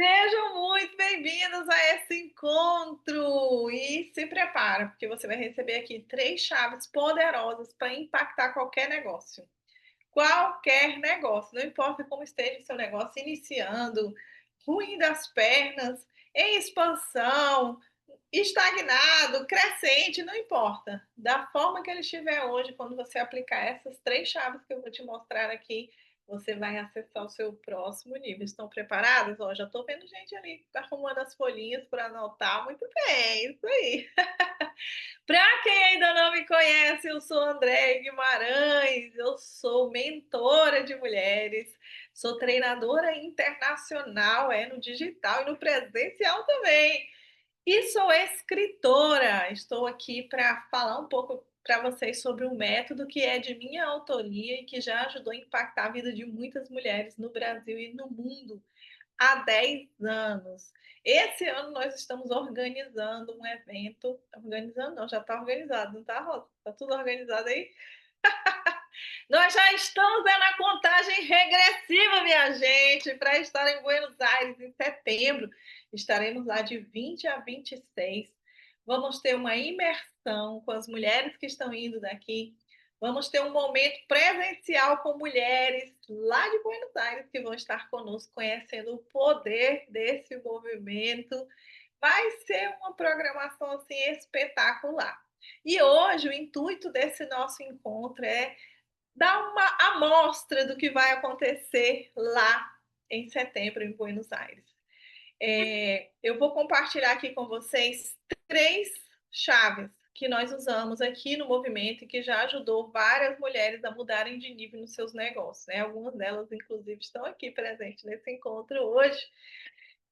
Sejam muito bem-vindos a esse encontro e se prepara, porque você vai receber aqui 3 chaves poderosas para impactar qualquer negócio. Qualquer negócio, não importa como esteja o seu negócio iniciando, ruim das pernas, em expansão, estagnado, crescente, não importa. Da forma que ele estiver hoje, quando você aplicar essas 3 chaves que eu vou te mostrar aqui, você vai acessar o seu próximo nível. Estão preparados? Ó, já estou vendo gente ali arrumando as folhinhas para anotar. Muito bem, isso aí. Para quem ainda não me conhece, eu sou Andréia Guimarães, eu sou mentora de mulheres, sou treinadora internacional, no digital e no presencial também. E sou escritora. Estou aqui para falar um pouco para vocês sobre um método que é de minha autoria e que já ajudou a impactar a vida de muitas mulheres no Brasil e no mundo há 10 anos. Esse ano nós estamos organizando um evento, organizando não, já está organizado, não está, Rosa? Está tudo organizado aí? Nós já estamos na contagem regressiva, minha gente, para estar em Buenos Aires em setembro. Estaremos lá de 20 a 26. Vamos ter uma imersão com as mulheres que estão indo daqui. Vamos ter um momento presencial com mulheres lá de Buenos Aires que vão estar conosco, conhecendo o poder desse movimento. Vai ser uma programação assim espetacular. E hoje o intuito desse nosso encontro é dar uma amostra do que vai acontecer lá em setembro, em Buenos Aires. Eu vou compartilhar aqui com vocês 3 chaves que nós usamos aqui no movimento e que já ajudou várias mulheres a mudarem de nível nos seus negócios, né? Algumas delas, inclusive, estão aqui presentes nesse encontro hoje.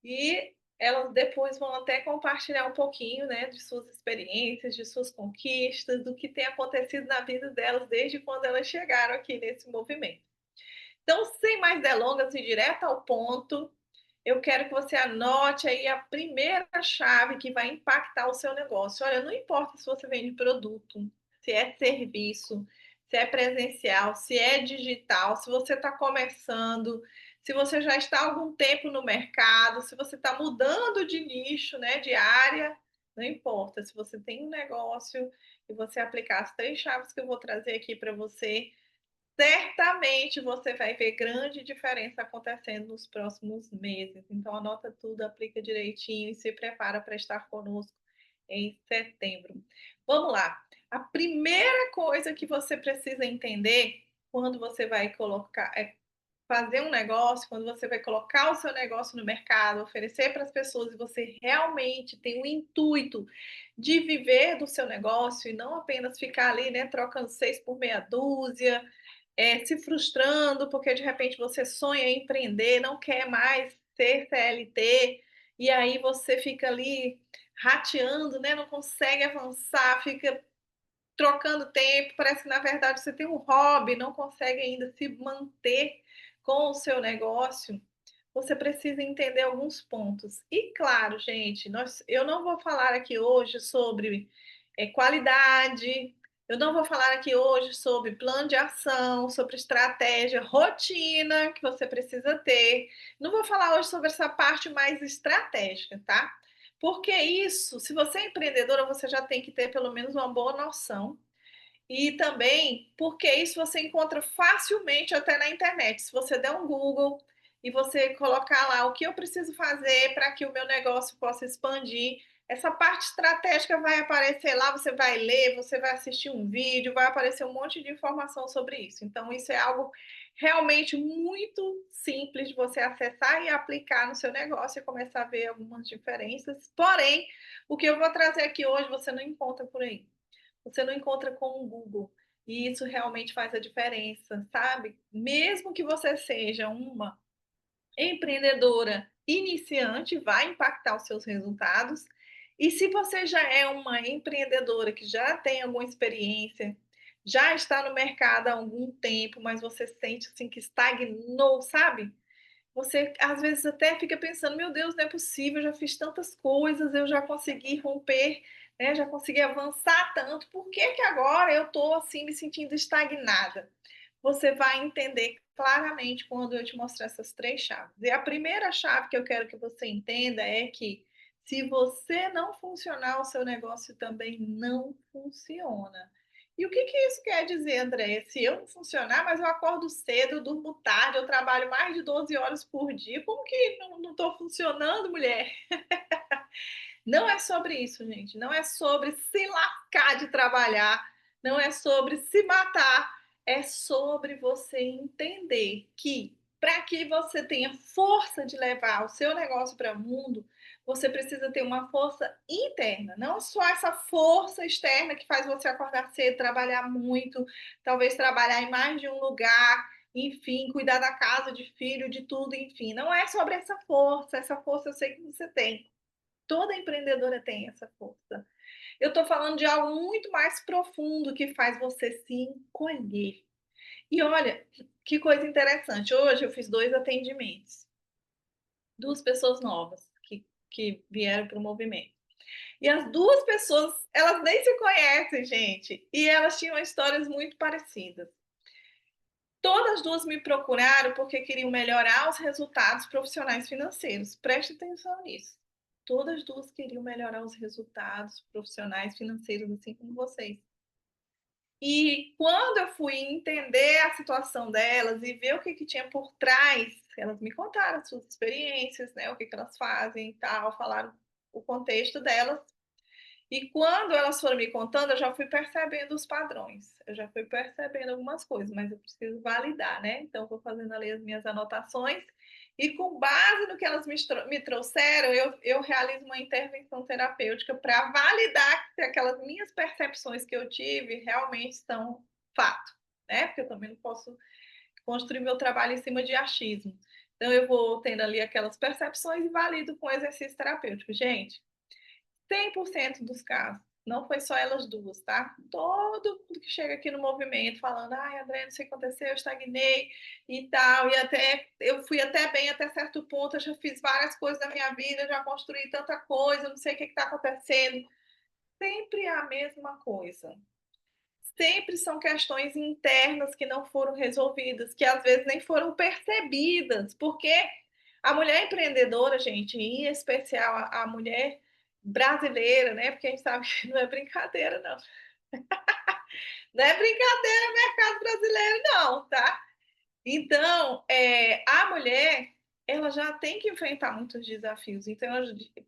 E elas depois vão até compartilhar um pouquinho, né, de suas experiências, de suas conquistas, do que tem acontecido na vida delas desde quando elas chegaram aqui nesse movimento. Então, sem mais delongas e direto ao ponto, eu quero que você anote aí a primeira chave que vai impactar o seu negócio. Olha, não importa se você vende produto, se é serviço, se é presencial, se é digital, se você está começando, se você já está há algum tempo no mercado, se você está mudando de nicho, né, de área, não importa. Se você tem um negócio e você aplicar as 3 chaves que eu vou trazer aqui para você, certamente você vai ver grande diferença acontecendo nos próximos meses. Então anota tudo, aplica direitinho e se prepara para estar conosco em setembro. Vamos lá. A primeira coisa que você precisa entender quando você vai colocar, fazer um negócio, quando você vai colocar o seu negócio no mercado, oferecer para as pessoas e você realmente tem o intuito de viver do seu negócio e não apenas ficar ali, né, trocando 6 por meia dúzia, se frustrando porque de repente você sonha em empreender, não quer mais ser CLT, e aí você fica ali rateando, né, não consegue avançar, fica trocando tempo, parece que na verdade você tem um hobby, não consegue ainda se manter com o seu negócio, você precisa entender alguns pontos. E claro, gente, eu não vou falar aqui hoje sobre qualidade, eu não vou falar aqui hoje sobre plano de ação, sobre estratégia, rotina que você precisa ter. Não vou falar hoje sobre essa parte mais estratégica, tá? Porque isso, se você é empreendedora, você já tem que ter pelo menos uma boa noção e também porque isso você encontra facilmente até na internet. Se você der um Google e você colocar lá o que eu preciso fazer para que o meu negócio possa expandir, essa parte estratégica vai aparecer lá, você vai ler, você vai assistir um vídeo, vai aparecer um monte de informação sobre isso. Então, isso é algo realmente muito simples de você acessar e aplicar no seu negócio e começar a ver algumas diferenças. Porém, o que eu vou trazer aqui hoje você não encontra por aí. Você não encontra com o Google. E isso realmente faz a diferença, sabe? Mesmo que você seja uma empreendedora iniciante, vai impactar os seus resultados. E se você já é uma empreendedora que já tem alguma experiência, já está no mercado há algum tempo, mas você sente assim que estagnou, sabe? Você às vezes até fica pensando: "Meu Deus, não é possível, eu já fiz tantas coisas, eu já consegui romper, né, já consegui avançar tanto, por que que agora eu estou, assim, me sentindo estagnada?". você vai entender claramente quando eu te mostrar essas 3 chaves. E a primeira chave que eu quero que você entenda é que, se você não funcionar, o seu negócio também não funciona. E o que que isso quer dizer, Andréia? Se eu não funcionar, mas eu acordo cedo, eu durmo tarde, eu trabalho mais de 12 horas por dia, como que não estou funcionando, mulher? Não é sobre isso, gente. Não é sobre se lascar de trabalhar, não é sobre se matar, é sobre você entender que, para que você tenha força de levar o seu negócio para o mundo, você precisa ter uma força interna, não só essa força externa que faz você acordar cedo, trabalhar muito, talvez trabalhar em mais de um lugar, enfim, cuidar da casa, de filho, de tudo, enfim. Não é sobre essa força eu sei que você tem. Toda empreendedora tem essa força. Eu estou falando de algo muito mais profundo que faz você se encolher. E olha, que coisa interessante, hoje eu fiz 2 atendimentos, 2 pessoas novas que vieram para o movimento. E as 2 pessoas, elas nem se conhecem, gente, e elas tinham histórias muito parecidas. Todas as 2 me procuraram porque queriam melhorar os resultados profissionais financeiros, preste atenção nisso. Todas as 2 queriam melhorar os resultados profissionais financeiros, assim como vocês. E quando eu fui entender a situação delas e ver o que que tinha por trás, elas me contaram as suas experiências, né, o que que elas fazem e tal, falaram o contexto delas. E quando elas foram me contando, eu já fui percebendo os padrões, eu já fui percebendo algumas coisas, mas eu preciso validar, né? Então, eu vou fazendo ali as minhas anotações e, com base no que elas me trouxeram, eu realizo uma intervenção terapêutica para validar se aquelas minhas percepções que eu tive realmente são fato, né? Porque eu também não posso construir meu trabalho em cima de achismo. Então, eu vou tendo ali aquelas percepções e valido com exercício terapêutico. Gente, 100% dos casos. Não foi só elas 2, tá? Todo mundo que chega aqui no movimento falando: "Ai, André, não sei o que aconteceu, eu estagnei e tal, e até eu fui até bem até certo ponto, eu já fiz várias coisas na minha vida, já construí tanta coisa, não sei o que está acontecendo". Sempre a mesma coisa. Sempre são questões internas que não foram resolvidas, que às vezes nem foram percebidas, porque a mulher empreendedora, gente, em especial a mulher brasileira, né? Porque a gente sabe que não é brincadeira, não. Não é brincadeira o mercado brasileiro, não, tá? Então, a mulher, ela já tem que enfrentar muitos desafios. Então,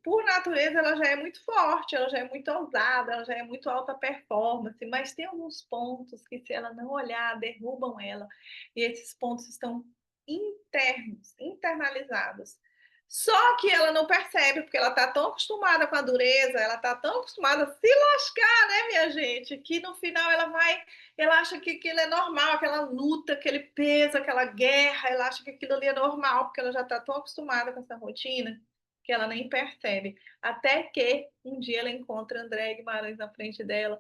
por natureza, ela já é muito forte, ela já é muito ousada, ela já é muito alta performance, mas tem alguns pontos que, se ela não olhar, derrubam ela. E esses pontos estão internos, internalizados. Só que ela não percebe, porque ela está tão acostumada com a dureza, ela está tão acostumada a se lascar, né, minha gente, que no final ela acha que aquilo é normal, aquela luta, aquele peso, aquela guerra, ela acha que aquilo ali é normal, porque ela já está tão acostumada com essa rotina, que ela nem percebe. Até que um dia ela encontra André Guimarães na frente dela,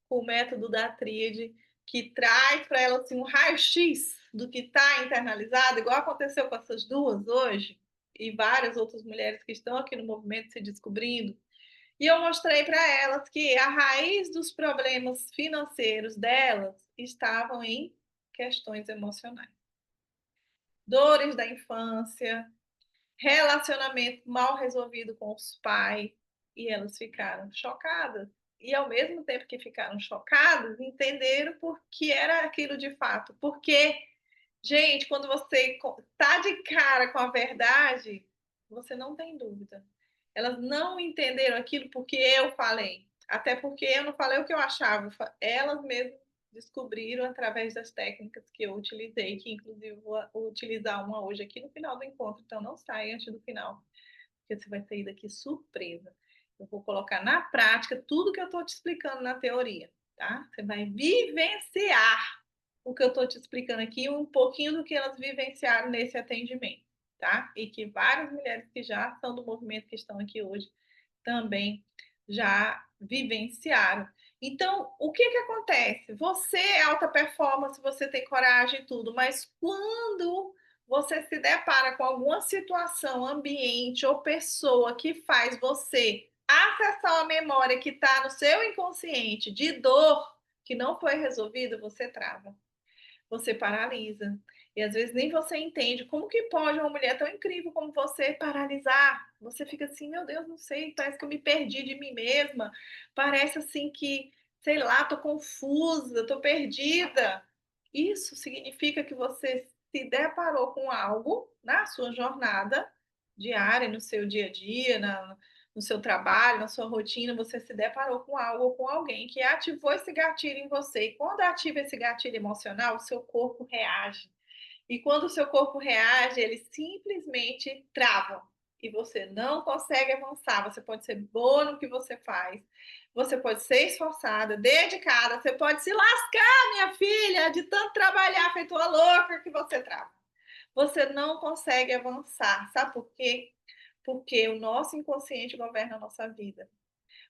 com o método da tríade, que traz para ela assim, um raio-x do que está internalizado, igual aconteceu com essas 2 hoje, e várias outras mulheres que estão aqui no movimento se descobrindo. E eu mostrei para elas que a raiz dos problemas financeiros delas estavam em questões emocionais. Dores da infância, relacionamento mal resolvido com os pais, e elas ficaram chocadas. E ao mesmo tempo que ficaram chocadas, entenderam por que era aquilo de fato. Porque, gente, quando você está de cara com a verdade, você não tem dúvida. Elas não entenderam aquilo porque eu falei. Até porque eu não falei o que eu achava. Elas mesmas descobriram através das técnicas que eu utilizei, que inclusive vou utilizar uma hoje aqui no final do encontro. Então não sai antes do final, porque você vai sair daqui surpresa. Eu vou colocar na prática tudo que eu estou te explicando na teoria, tá? Você vai vivenciar o que eu estou te explicando aqui, um pouquinho do que elas vivenciaram nesse atendimento, tá? E que várias mulheres que já são do movimento, que estão aqui hoje, também já vivenciaram. Então, o que que acontece? Você é alta performance, você tem coragem e tudo, mas quando você se depara com alguma situação, ambiente ou pessoa que faz você acessar uma memória que está no seu inconsciente de dor que não foi resolvida, você trava. você paralisa. E às vezes nem você entende como que pode uma mulher tão incrível como você paralisar. Você fica assim, meu Deus, não sei, parece que eu me perdi de mim mesma. Parece assim que, sei lá, tô confusa, tô perdida. Isso significa que você se deparou com algo na sua jornada diária, no seu dia a dia, no seu trabalho, na sua rotina, você se deparou com algo ou com alguém que ativou esse gatilho em você. E quando ativa esse gatilho emocional, o seu corpo reage. E quando o seu corpo reage, ele simplesmente trava. E você não consegue avançar. Você pode ser boa no que você faz. Você pode ser esforçada, dedicada. Você pode se lascar, minha filha, de tanto trabalhar feito uma louca que você trava. Você não consegue avançar. Sabe por quê? Porque o nosso inconsciente governa a nossa vida.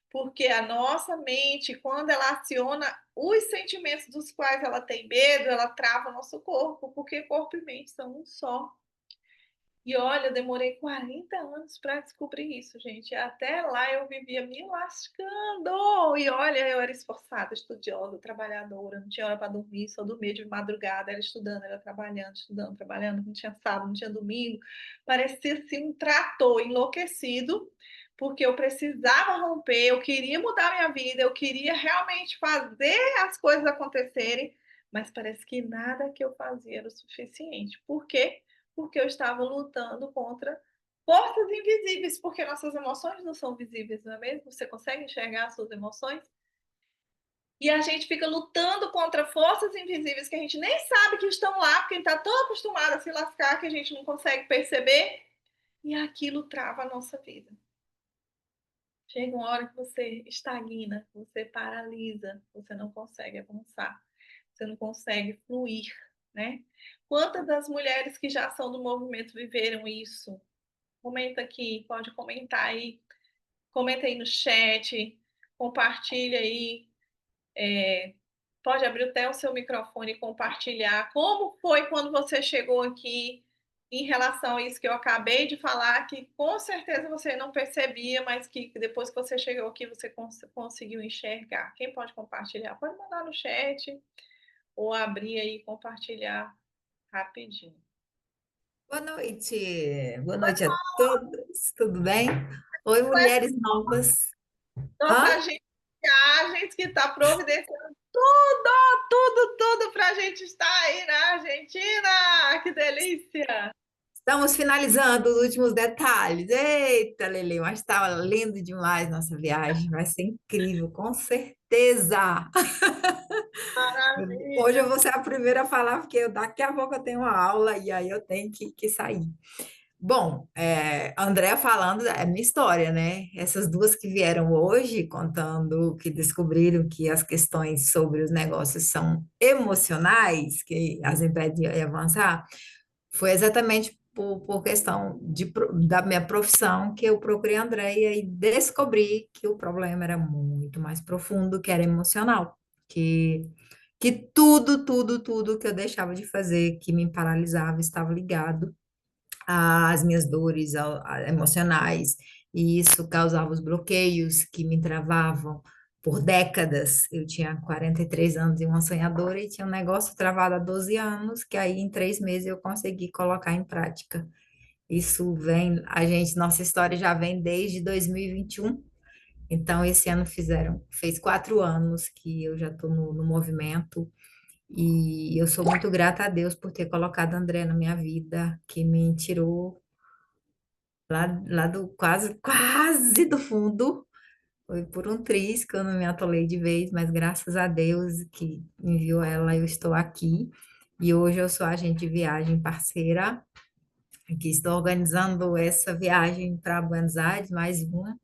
Porque a nossa mente, quando ela aciona os sentimentos dos quais ela tem medo, ela trava o nosso corpo, porque corpo e mente são um só. E olha, eu demorei 40 anos para descobrir isso, gente. Até lá eu vivia me lascando. E olha, eu era esforçada, estudiosa, trabalhadora, não tinha hora para dormir, só dormia de madrugada, era estudando, era trabalhando, estudando, trabalhando, não tinha sábado, não tinha domingo. Parecia assim um trator enlouquecido, porque eu precisava romper, eu queria mudar minha vida, eu queria realmente fazer as coisas acontecerem, mas parece que nada que eu fazia era o suficiente. Por quê? Porque eu estava lutando contra forças invisíveis, porque nossas emoções não são visíveis, não é mesmo? Você consegue enxergar as suas emoções? E a gente fica lutando contra forças invisíveis que a gente nem sabe que estão lá, porque a gente está tão acostumado a se lascar que a gente não consegue perceber, e aquilo trava a nossa vida. Chega uma hora que você estagna, você paralisa, você não consegue avançar, você não consegue fluir, né? Quantas das mulheres que já são do movimento viveram isso? Comenta aqui, pode comentar aí, comenta aí no chat, compartilha aí, pode abrir até o seu microfone e compartilhar como foi quando você chegou aqui em relação a isso que eu acabei de falar, que com certeza você não percebia, mas que depois que você chegou aqui você conseguiu enxergar. Quem pode compartilhar? Pode mandar no chat ou abrir aí e compartilhar rapidinho. Boa noite a todos, tudo bem? Oi, mulheres novas. Hã? Nossa gente que está providenciando tudo, tudo para a gente estar aí na Argentina. Que delícia! Estamos finalizando os últimos detalhes. Eita, Lele, mas estava lindo demais nossa viagem, vai ser incrível, com certeza. Hoje Maravilha! eu vou ser a primeira a falar, porque daqui a pouco eu tenho uma aula e aí eu tenho que sair. Bom, a Andrea falando é minha história, né? Essas duas que vieram hoje contando que descobriram que as questões sobre os negócios são emocionais, que as impedem de avançar, foi exatamente por questão da minha profissão que eu procurei a Andrea e descobri que o problema era muito mais profundo, que era emocional, que tudo que eu deixava de fazer, que me paralisava, estava ligado às minhas dores emocionais, e isso causava os bloqueios que me travavam por décadas. Eu tinha 43 anos e uma sonhadora e tinha um negócio travado há 12 anos, que aí em 3 meses eu consegui colocar em prática. Isso vem, nossa história já vem desde 2021. Então, esse ano fez 4 anos que eu já estou no movimento, e eu sou muito grata a Deus por ter colocado a André na minha vida, que me tirou lá do quase do fundo. Foi por um triz que eu não me atolei de vez, mas graças a Deus que enviou ela, eu estou aqui. E hoje eu sou agente de viagem parceira, que estou organizando essa viagem para Buenos Aires, mais uma.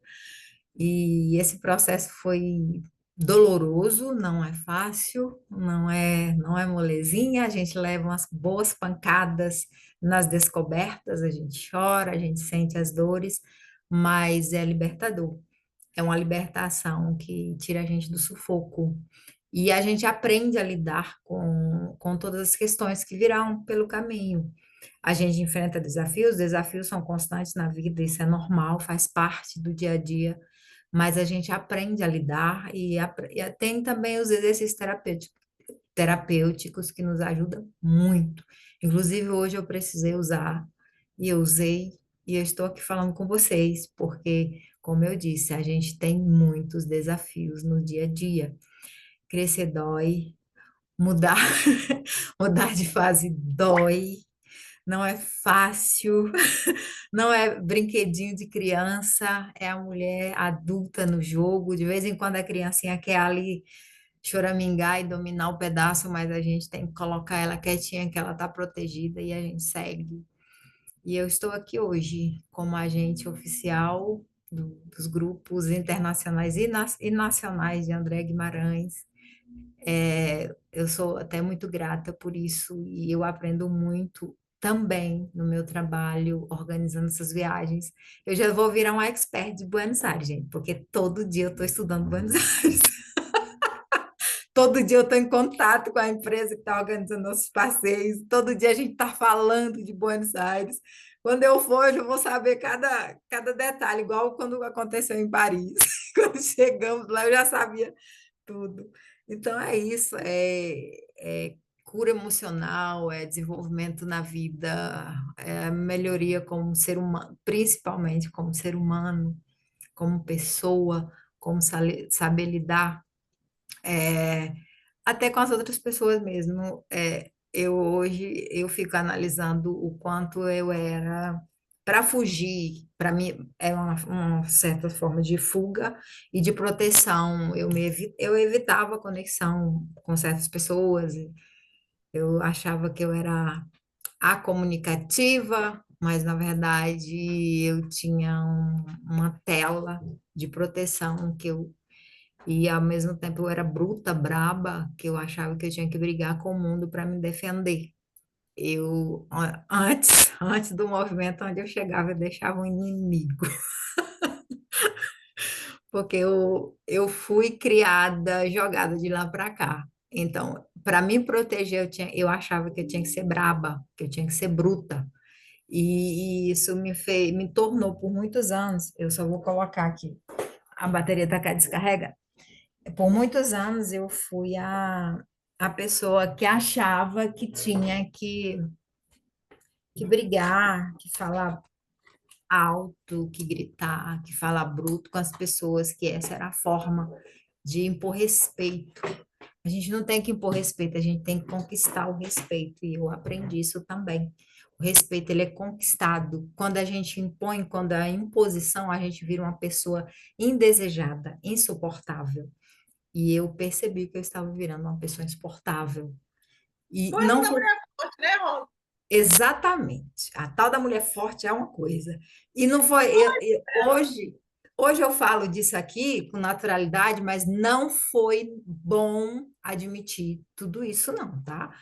E esse processo foi doloroso, não é fácil, não é molezinha, a gente leva umas boas pancadas nas descobertas, a gente chora, a gente sente as dores, mas é libertador. É uma libertação que tira a gente do sufoco. E a gente aprende a lidar com todas as questões que virão pelo caminho. A gente enfrenta desafios são constantes na vida, isso é normal, faz parte do dia a dia, mas a gente aprende a lidar e tem também os exercícios terapêuticos. terapêuticos que nos ajudam muito. Inclusive, hoje eu precisei usar e eu usei, e eu estou aqui falando com vocês, porque, como eu disse, a gente tem muitos desafios no dia a dia. Crescer dói, mudar, mudar de fase dói, não é fácil, não é brinquedinho de criança, é a mulher adulta no jogo. De vez em quando a criancinha quer ali choramingar e dominar o pedaço, mas a gente tem que colocar ela quietinha, que ela está protegida e a gente segue. E eu estou aqui hoje como agente oficial dos grupos internacionais e nacionais de André Guimarães. Eu sou até muito grata por isso e eu aprendo muito também no meu trabalho organizando essas viagens. Eu já vou virar um expert de Buenos Aires, gente, porque todo dia eu estou estudando Buenos Aires. Todo dia eu estou em contato com a empresa que está organizando nossos passeios. Todo dia a gente está falando de Buenos Aires. Quando eu for, eu já vou saber cada detalhe, igual quando aconteceu em Paris. Quando chegamos lá, eu já sabia tudo. Então é isso, é cura emocional, é desenvolvimento na vida, é melhoria como ser humano, principalmente como ser humano, como pessoa, como saber lidar é, até com as outras pessoas mesmo. Eu hoje eu fico analisando o quanto eu era para fugir, para mim é uma certa forma de fuga e de proteção. Eu evitava a conexão com certas pessoas. Eu achava que eu era a comunicativa, mas na verdade eu tinha uma tela de proteção que eu e ao mesmo tempo eu era bruta, braba, que eu achava que eu tinha que brigar com o mundo para me defender. Antes do movimento onde eu chegava, eu deixava um inimigo, porque eu fui criada, jogada de lá para cá. Então, para me proteger, eu achava que eu tinha que ser braba, que eu tinha que ser bruta. E isso me tornou por muitos anos. Eu só vou colocar aqui. A bateria está cá, descarrega. Por muitos anos eu fui a pessoa que achava que tinha que brigar, que falar alto, que gritar, que falar bruto com as pessoas, que essa era a forma de impor respeito. A gente não tem que impor respeito, a gente tem que conquistar o respeito, e eu aprendi isso também. O respeito, ele é conquistado. Quando a gente impõe, quando a imposição, a gente vira uma pessoa indesejada, insuportável. E eu percebi que eu estava virando uma pessoa insuportável. E Coisa não da foi mulher forte, né, Rosa? exatamente. A tal da mulher forte é uma coisa. E não foi. Hoje eu falo disso aqui com naturalidade, mas não foi bom admitir tudo isso, não, tá?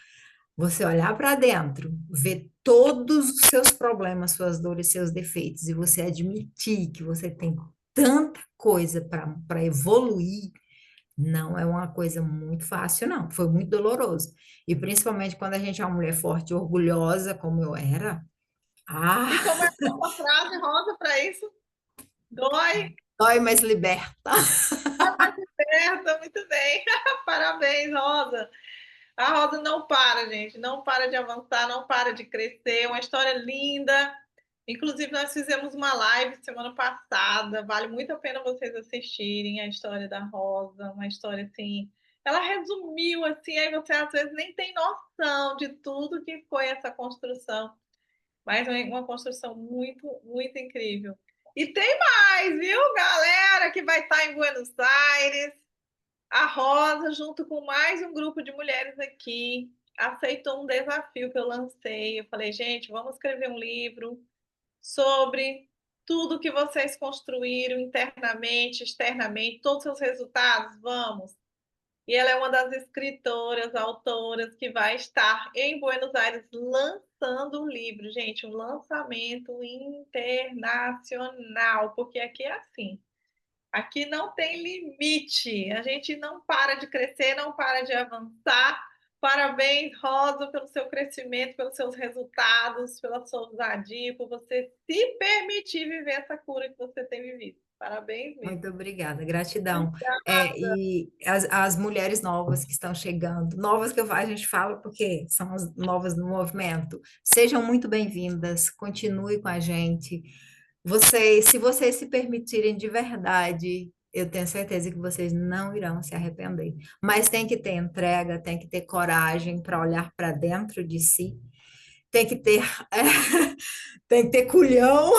Você olhar para dentro, ver todos os seus problemas, suas dores, seus defeitos, e você admitir que você tem tanta coisa para evoluir. Não é uma coisa muito fácil, não. Foi muito doloroso. E principalmente quando a gente é uma mulher forte e orgulhosa, como eu era. Ah, E como é a nossa frase, Rosa, para isso? Dói, dói, mas liberta. mas liberta, muito bem. Parabéns, Rosa. A Rosa não para, gente, não para de avançar, não para de crescer. É uma história linda. Inclusive, nós fizemos uma live semana passada. Vale muito a pena vocês assistirem a história da Rosa. Uma história assim. Ela resumiu assim, aí você às vezes nem tem noção de tudo que foi essa construção. Mas é uma construção muito, muito incrível. E tem mais, viu, galera, que vai estar em Buenos Aires. A Rosa, junto com mais um grupo de mulheres aqui, aceitou um desafio que eu lancei. Eu falei, gente, vamos escrever um livro sobre tudo que vocês construíram internamente, externamente, todos os seus resultados. Vamos. E ela é uma das escritoras, autoras que vai estar em Buenos Aires lançando um livro, gente, um lançamento internacional, porque aqui é assim. Aqui não tem limite. A gente não para de crescer, não para de avançar. Parabéns, Rosa, pelo seu crescimento, pelos seus resultados, pela sua ousadia, por você se permitir viver essa cura que você tem vivido. Parabéns Muito mesmo. obrigada, gratidão. Obrigada. E as mulheres novas que estão chegando, novas que a gente fala porque são as novas do movimento, sejam muito bem-vindas, continue com a gente. Vocês, se vocês se permitirem de verdade, eu tenho certeza que vocês não irão se arrepender. Mas tem que ter entrega, tem que ter coragem para olhar para dentro de si, tem que ter, tem que ter culhão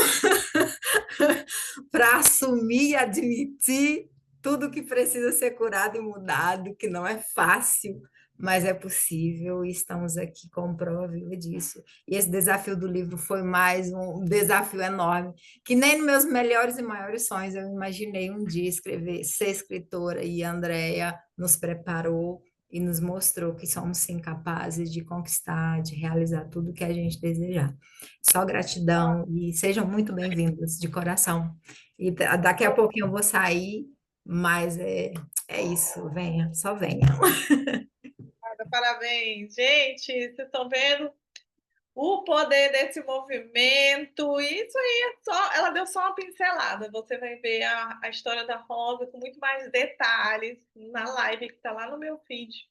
para assumir e admitir tudo que precisa ser curado e mudado, que não é fácil, mas é possível, e estamos aqui com prova viva disso. E esse desafio do livro foi mais um desafio enorme, que nem nos meus melhores e maiores sonhos eu imaginei um dia escrever, ser escritora, e a Andrea nos preparou e nos mostrou que somos sim capazes de conquistar, de realizar tudo que a gente desejar. Só gratidão e sejam muito bem-vindos de coração. E daqui a pouquinho eu vou sair, mas é isso, venha, só venha. Obrigada, parabéns. Gente, vocês estão vendo o poder desse movimento? Isso aí é só, ela deu só uma pincelada. Você vai ver a história da Rosa com muito mais detalhes na live que está lá no meu feed.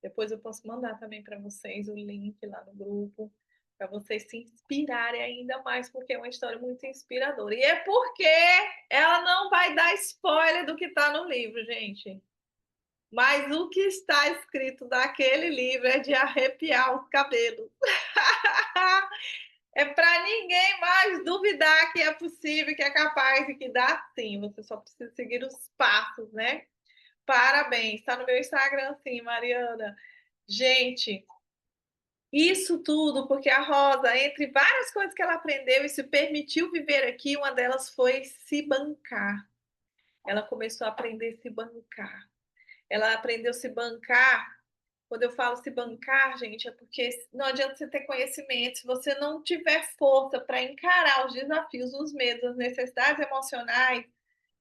Depois eu posso mandar também para vocês o link lá no grupo, para vocês se inspirarem ainda mais, porque é uma história muito inspiradora. E é porque ela não vai dar spoiler do que está no livro, gente. Mas o que está escrito naquele livro é de arrepiar os cabelos. É para ninguém mais duvidar que é possível, que é capaz e que dá sim. Você só precisa seguir os passos, né? Parabéns. Está no meu Instagram, sim, Mariana. Gente, isso tudo porque a Rosa, entre várias coisas que ela aprendeu e se permitiu viver aqui, uma delas foi se bancar. Ela começou a aprender a se bancar. Ela aprendeu a se bancar. Quando eu falo se bancar, gente, é porque não adianta você ter conhecimento, se você não tiver força para encarar os desafios, os medos, as necessidades emocionais,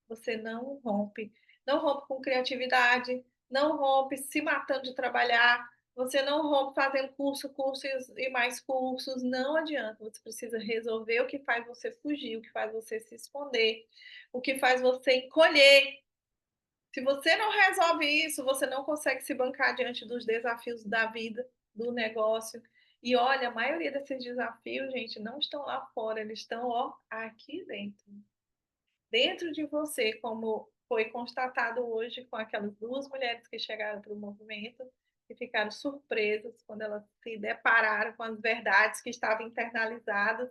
você não rompe. Não rompe com criatividade, não rompe se matando de trabalhar, você não rompe fazendo cursos e mais cursos, não adianta. Você precisa resolver o que faz você fugir, o que faz você se esconder, o que faz você encolher. Se você não resolve isso, você não consegue se bancar diante dos desafios da vida, do negócio. E olha, a maioria desses desafios, gente, não estão lá fora, eles estão, ó, aqui dentro. Dentro de você, como foi constatado hoje com aquelas duas mulheres que chegaram para o movimento e ficaram surpresas quando elas se depararam com as verdades que estavam internalizadas.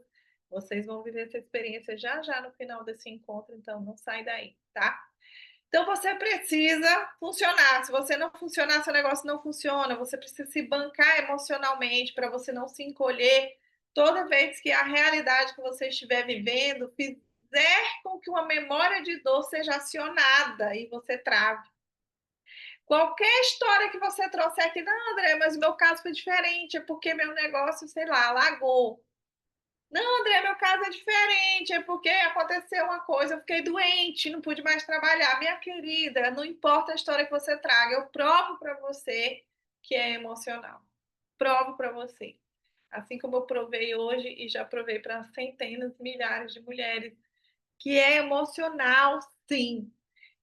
Vocês vão viver essa experiência já já no final desse encontro, então não sai daí, tá? Então você precisa funcionar. Se você não funcionar, seu negócio não funciona. Você precisa se bancar emocionalmente para você não se encolher toda vez que a realidade que você estiver vivendo fizer com que uma memória de dor seja acionada e você trave. Qualquer história que você trouxer aqui, não, André, mas o meu caso foi diferente, é porque meu negócio, sei lá, alagou. Não, André, meu caso é diferente, é porque aconteceu uma coisa, eu fiquei doente, não pude mais trabalhar. Minha querida, não importa a história que você traga, eu provo para você que é emocional. Provo para você. Assim como eu provei hoje e já provei para centenas, milhares de mulheres, que é emocional, sim.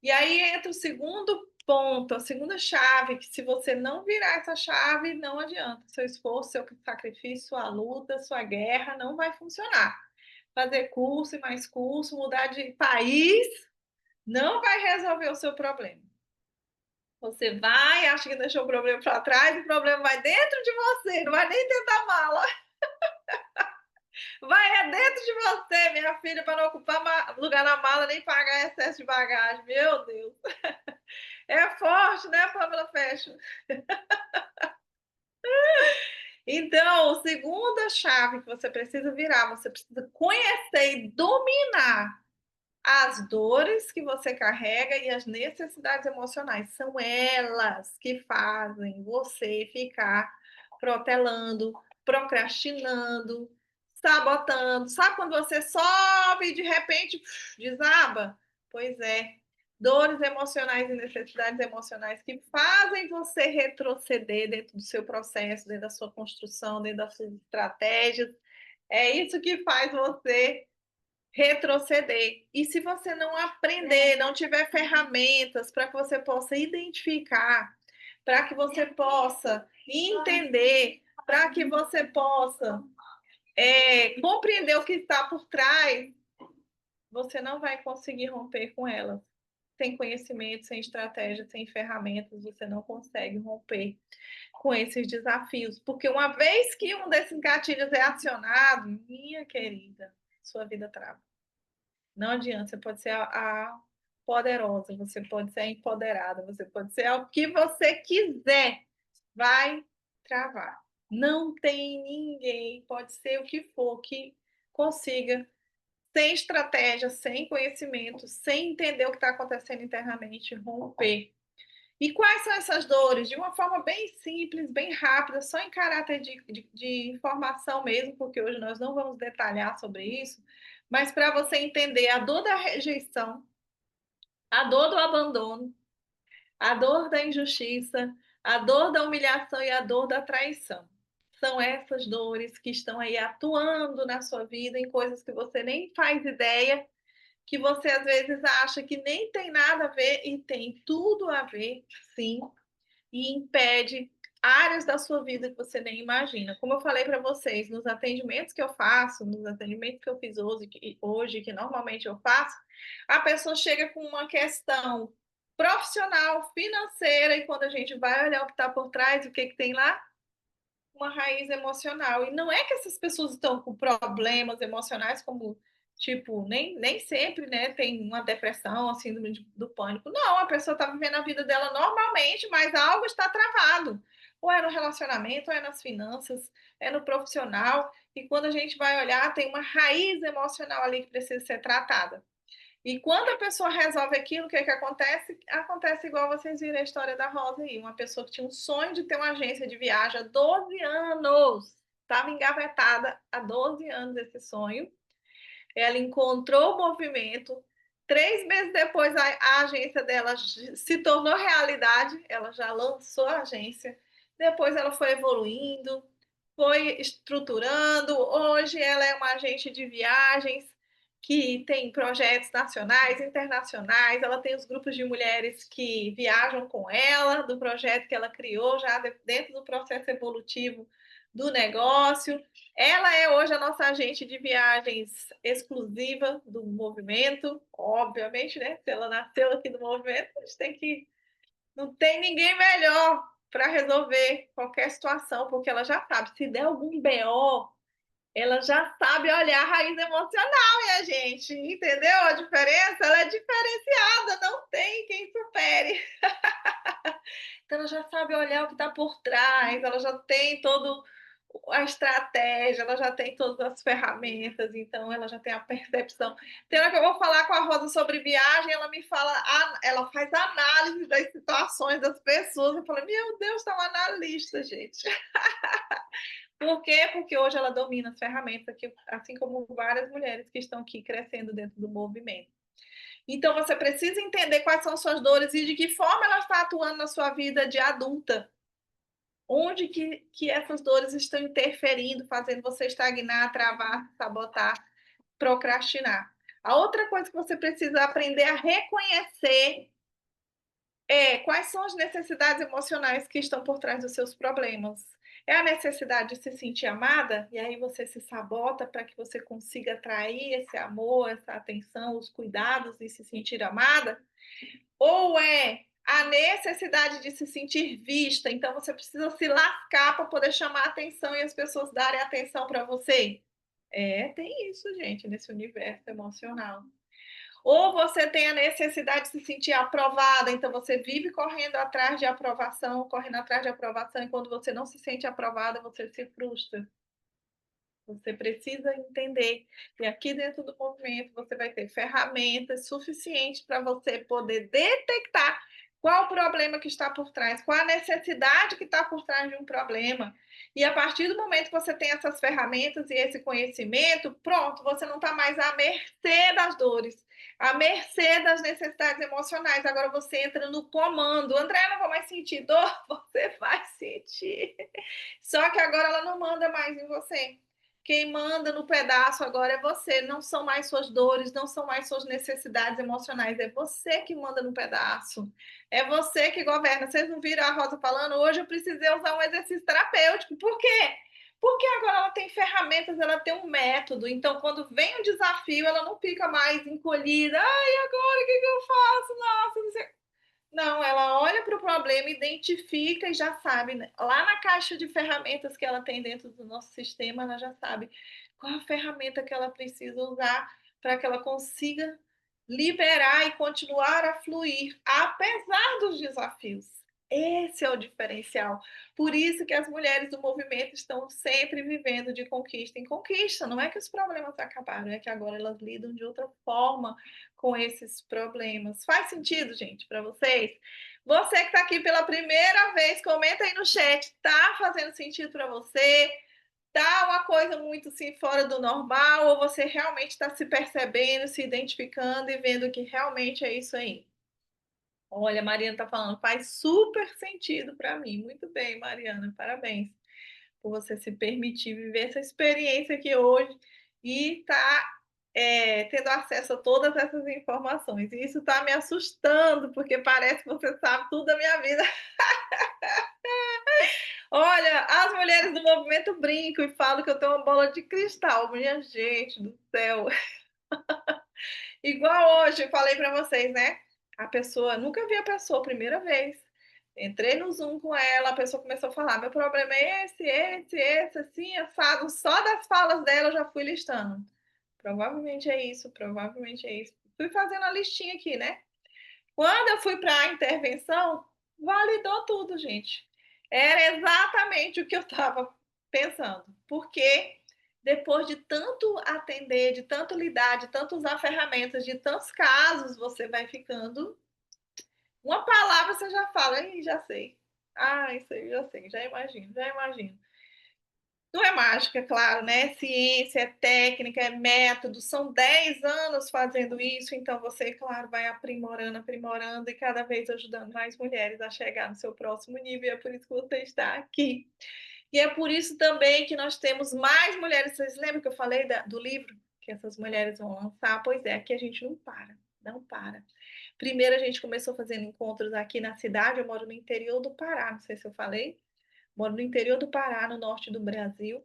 E aí entra o segundo ponto, a segunda chave, que se você não virar essa chave, não adianta. Seu esforço, seu sacrifício, sua luta, sua guerra não vai funcionar. Fazer curso e mais curso, mudar de país, não vai resolver o seu problema. Você vai, acha que deixou o problema para trás, o problema vai dentro de você, não vai nem tentar mala. Vai é dentro de você, minha filha, para não ocupar lugar na mala nem pagar excesso de bagagem. Meu Deus. É forte, né, Pamela Fashion? Então, a segunda chave que você precisa virar, você precisa conhecer e dominar as dores que você carrega e as necessidades emocionais. São elas que fazem você ficar protelando, procrastinando, sabotando. Sabe quando você sobe e de repente desaba? Pois é. Dores emocionais e necessidades emocionais que fazem você retroceder dentro do seu processo, dentro da sua construção, dentro das suas estratégias. É isso que faz você retroceder. E se você não aprender, não tiver ferramentas para que você possa identificar, para que você possa entender, para que você possa compreender o que está por trás, você não vai conseguir romper com elas. Sem conhecimento, sem estratégia, sem ferramentas, você não consegue romper com esses desafios. Porque uma vez que um desses gatilhos é acionado, minha querida, sua vida trava. Não adianta, você pode ser a poderosa, você pode ser a empoderada, você pode ser o que você quiser, vai travar. Não tem ninguém, pode ser o que for, que consiga, sem estratégia, sem conhecimento, sem entender o que está acontecendo internamente, romper. E quais são essas dores? De uma forma bem simples, bem rápida, só em caráter de informação mesmo, porque hoje nós não vamos detalhar sobre isso, mas para você entender a dor da rejeição, a dor do abandono, a dor da injustiça, a dor da humilhação e a dor da traição. São essas dores que estão aí atuando na sua vida em coisas que você nem faz ideia, que você às vezes acha que nem tem nada a ver e tem tudo a ver, sim, e impede áreas da sua vida que você nem imagina. Como eu falei para vocês, nos atendimentos que eu faço, nos atendimentos que eu fiz hoje, que normalmente eu faço, a pessoa chega com uma questão profissional, financeira, e quando a gente vai olhar o que está por trás, o que, que tem lá? Uma raiz emocional. E não é que essas pessoas estão com problemas emocionais, como, tipo, nem sempre, né, tem uma depressão, a síndrome do pânico. Não, a pessoa está vivendo a vida dela normalmente, mas algo está travado. Ou é no relacionamento, ou é nas finanças, é no profissional. E quando a gente vai olhar, tem uma raiz emocional ali que precisa ser tratada. E quando a pessoa resolve aquilo, o que, que acontece? Acontece igual vocês viram a história da Rosa aí. Uma pessoa que tinha um sonho de ter uma agência de viagem há 12 anos. Estava engavetada há 12 anos esse sonho. Ela encontrou o movimento. 3 meses depois, a agência dela se tornou realidade. Ela já lançou a agência. Depois ela foi evoluindo, foi estruturando. Hoje ela é uma agente de viagens que tem projetos nacionais, internacionais. Ela tem os grupos de mulheres que viajam com ela, do projeto que ela criou já dentro do processo evolutivo do negócio. Ela é hoje a nossa agente de viagens exclusiva do movimento, obviamente, né? Se ela nasceu aqui no movimento, a gente tem que. Não tem ninguém melhor para resolver qualquer situação, porque ela já sabe, se der algum BO, ela já sabe olhar a raiz emocional, minha gente. Entendeu a diferença? Ela é diferenciada, não tem quem supere. Então, ela já sabe olhar o que está por trás, ela já tem toda a estratégia, ela já tem todas as ferramentas, então ela já tem a percepção. Tem hora que eu vou falar com a Rosa sobre viagem, ela me fala, ela faz análise das situações das pessoas. Eu falo, meu Deus, tá uma analista, gente. Por quê? Porque hoje ela domina as ferramentas, assim como várias mulheres que estão aqui crescendo dentro do movimento. Então, você precisa entender quais são suas dores e de que forma ela está atuando na sua vida de adulta. Onde que essas dores estão interferindo, fazendo você estagnar, travar, sabotar, procrastinar. A outra coisa que você precisa aprender a reconhecer é quais são as necessidades emocionais que estão por trás dos seus problemas. É a necessidade de se sentir amada, e aí você se sabota para que você consiga atrair esse amor, essa atenção, os cuidados e se sentir amada? Ou é a necessidade de se sentir vista, então você precisa se lascar para poder chamar atenção e as pessoas darem atenção para você? Tem isso, gente, nesse universo emocional. Ou você tem a necessidade de se sentir aprovada, então você vive correndo atrás de aprovação, e quando você não se sente aprovada, você se frustra. Você precisa entender que aqui dentro do movimento você vai ter ferramentas suficientes para você poder detectar qual o problema que está por trás, qual a necessidade que está por trás de um problema. E a partir do momento que você tem essas ferramentas e esse conhecimento, pronto, você não está mais à mercê das dores, à mercê das necessidades emocionais. Agora você entra no comando. André, não vou mais sentir dor? Você vai sentir. Só que agora ela não manda mais em você. Quem manda no pedaço agora é você, não são mais suas dores, não são mais suas necessidades emocionais, é você que manda no pedaço. É você que governa. Vocês não viram a Rosa falando? Hoje eu precisei usar um exercício terapêutico. Por quê? Porque agora ela tem ferramentas, ela tem um método. Então, quando vem um desafio, ela não fica mais encolhida. Ai, agora o que eu faço? Nossa, não sei. Não, ela olha para o problema, identifica e já sabe, né? Lá na caixa de ferramentas que ela tem dentro do nosso sistema, ela já sabe qual a ferramenta que ela precisa usar para que ela consiga liberar e continuar a fluir, apesar dos desafios. Esse é o diferencial. Por isso que as mulheres do movimento estão sempre vivendo de conquista em conquista. Não é que os problemas acabaram, é que agora elas lidam de outra forma com esses problemas. Faz sentido, gente, para vocês? Você que está aqui pela primeira vez, comenta aí no chat. Tá fazendo sentido para você? Tá uma coisa muito assim fora do normal? Ou você realmente está se percebendo, se identificando e vendo que realmente é isso aí? Olha, a Mariana está falando, faz super sentido para mim. Muito bem, Mariana, parabéns por você se permitir viver essa experiência aqui hoje e tá tendo acesso a todas essas informações. E isso está me assustando, porque parece que você sabe tudo da minha vida. Olha, as mulheres do movimento brincam e falam que eu tenho uma bola de cristal. Minha gente do céu. Igual hoje, eu falei para vocês, né? A pessoa, nunca vi a pessoa, primeira vez. Entrei no Zoom com ela, a pessoa começou a falar: meu problema é esse, assim, assado. Só das falas dela eu já fui listando. Provavelmente é isso, provavelmente é isso. Fui fazendo a listinha aqui, né? Quando eu fui para a intervenção, validou tudo, gente. Era exatamente o que eu estava pensando. Porque depois de tanto atender, de tanto lidar, de tanto usar ferramentas, de tantos casos, você vai ficando. Uma palavra você já fala, aí já sei. Ah, isso aí já sei, já imagino, já imagino. Não é mágica, é claro, né? É ciência, é técnica, é método. São 10 anos fazendo isso, então você, claro, vai aprimorando, aprimorando e cada vez ajudando mais mulheres a chegar no seu próximo nível. E é por isso que você está aqui. E é por isso também que nós temos mais mulheres. Vocês lembram que eu falei do livro que essas mulheres vão lançar? Pois é, aqui a gente não para, não para. Primeiro a gente começou fazendo encontros aqui na cidade. Eu moro no interior do Pará, não sei se eu falei. Moro no interior do Pará, no norte do Brasil.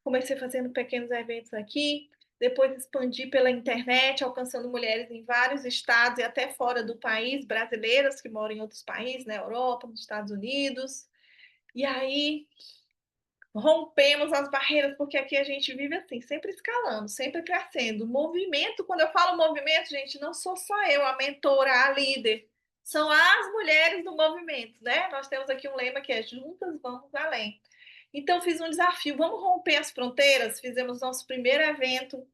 Comecei fazendo pequenos eventos aqui, depois expandi pela internet, alcançando mulheres em vários estados e até fora do país, brasileiras que moram em outros países, na Europa, nos Estados Unidos. E aí rompemos as barreiras, porque aqui a gente vive assim, sempre escalando, sempre crescendo. O movimento, quando eu falo movimento, gente, não sou só eu, a mentora, a líder. São as mulheres do movimento, né? Nós temos aqui um lema que é Juntas Vamos Além. Então, fiz um desafio, vamos romper as fronteiras? Fizemos nosso primeiro evento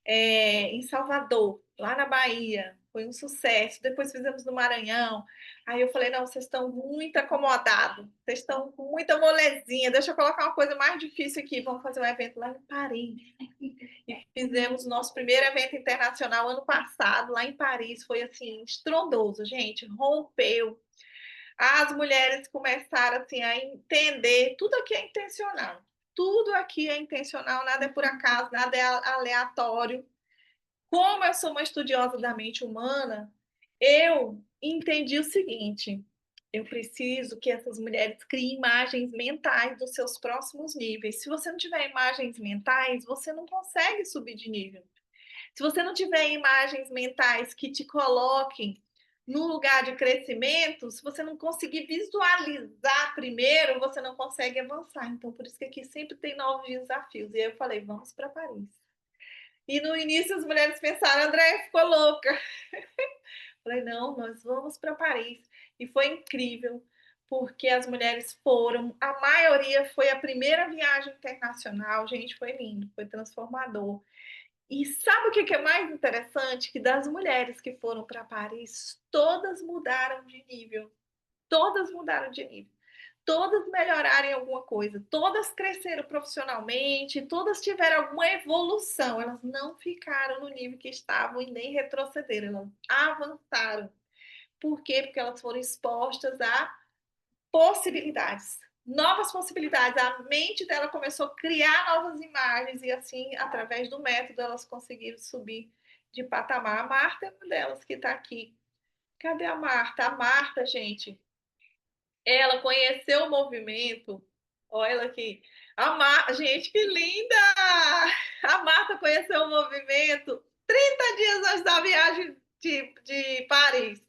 em Salvador, lá na Bahia. Foi um sucesso. Depois fizemos no Maranhão. Aí eu falei: não, vocês estão muito acomodados, vocês estão com muita molezinha. Deixa eu colocar uma coisa mais difícil aqui. Vamos fazer um evento lá em Paris. E fizemos o nosso primeiro evento internacional ano passado, lá em Paris. Foi assim, estrondoso, gente. Rompeu. As mulheres começaram assim, a entender. Tudo aqui é intencional. Tudo aqui é intencional, nada é por acaso, nada é aleatório. Como eu sou uma estudiosa da mente humana, eu entendi o seguinte: eu preciso que essas mulheres criem imagens mentais dos seus próximos níveis. Se você não tiver imagens mentais, você não consegue subir de nível. Se você não tiver imagens mentais que te coloquem no lugar de crescimento, se você não conseguir visualizar primeiro, você não consegue avançar. Então, por isso que aqui sempre tem novos desafios. E aí eu falei: vamos para Paris. E no início as mulheres pensaram: André ficou louca. Falei: não, nós vamos para Paris. E foi incrível, porque as mulheres foram, a maioria foi a primeira viagem internacional. Gente, foi lindo, foi transformador. E sabe o que é mais interessante? Que das mulheres que foram para Paris, todas mudaram de nível. Todas mudaram de nível. Todas melhoraram em alguma coisa, todas cresceram profissionalmente, todas tiveram alguma evolução. Elas não ficaram no nível que estavam e nem retrocederam, elas avançaram. Por quê? Porque elas foram expostas a possibilidades. novas possibilidades. A mente dela começou a criar novas imagens e assim, através do método, elas conseguiram subir de patamar. A Marta é uma delas que está aqui. Cadê a Marta? A Marta, gente, ela conheceu o movimento. Olha ela aqui. Gente, que linda! A Marta conheceu o movimento 30 dias antes da viagem de Paris.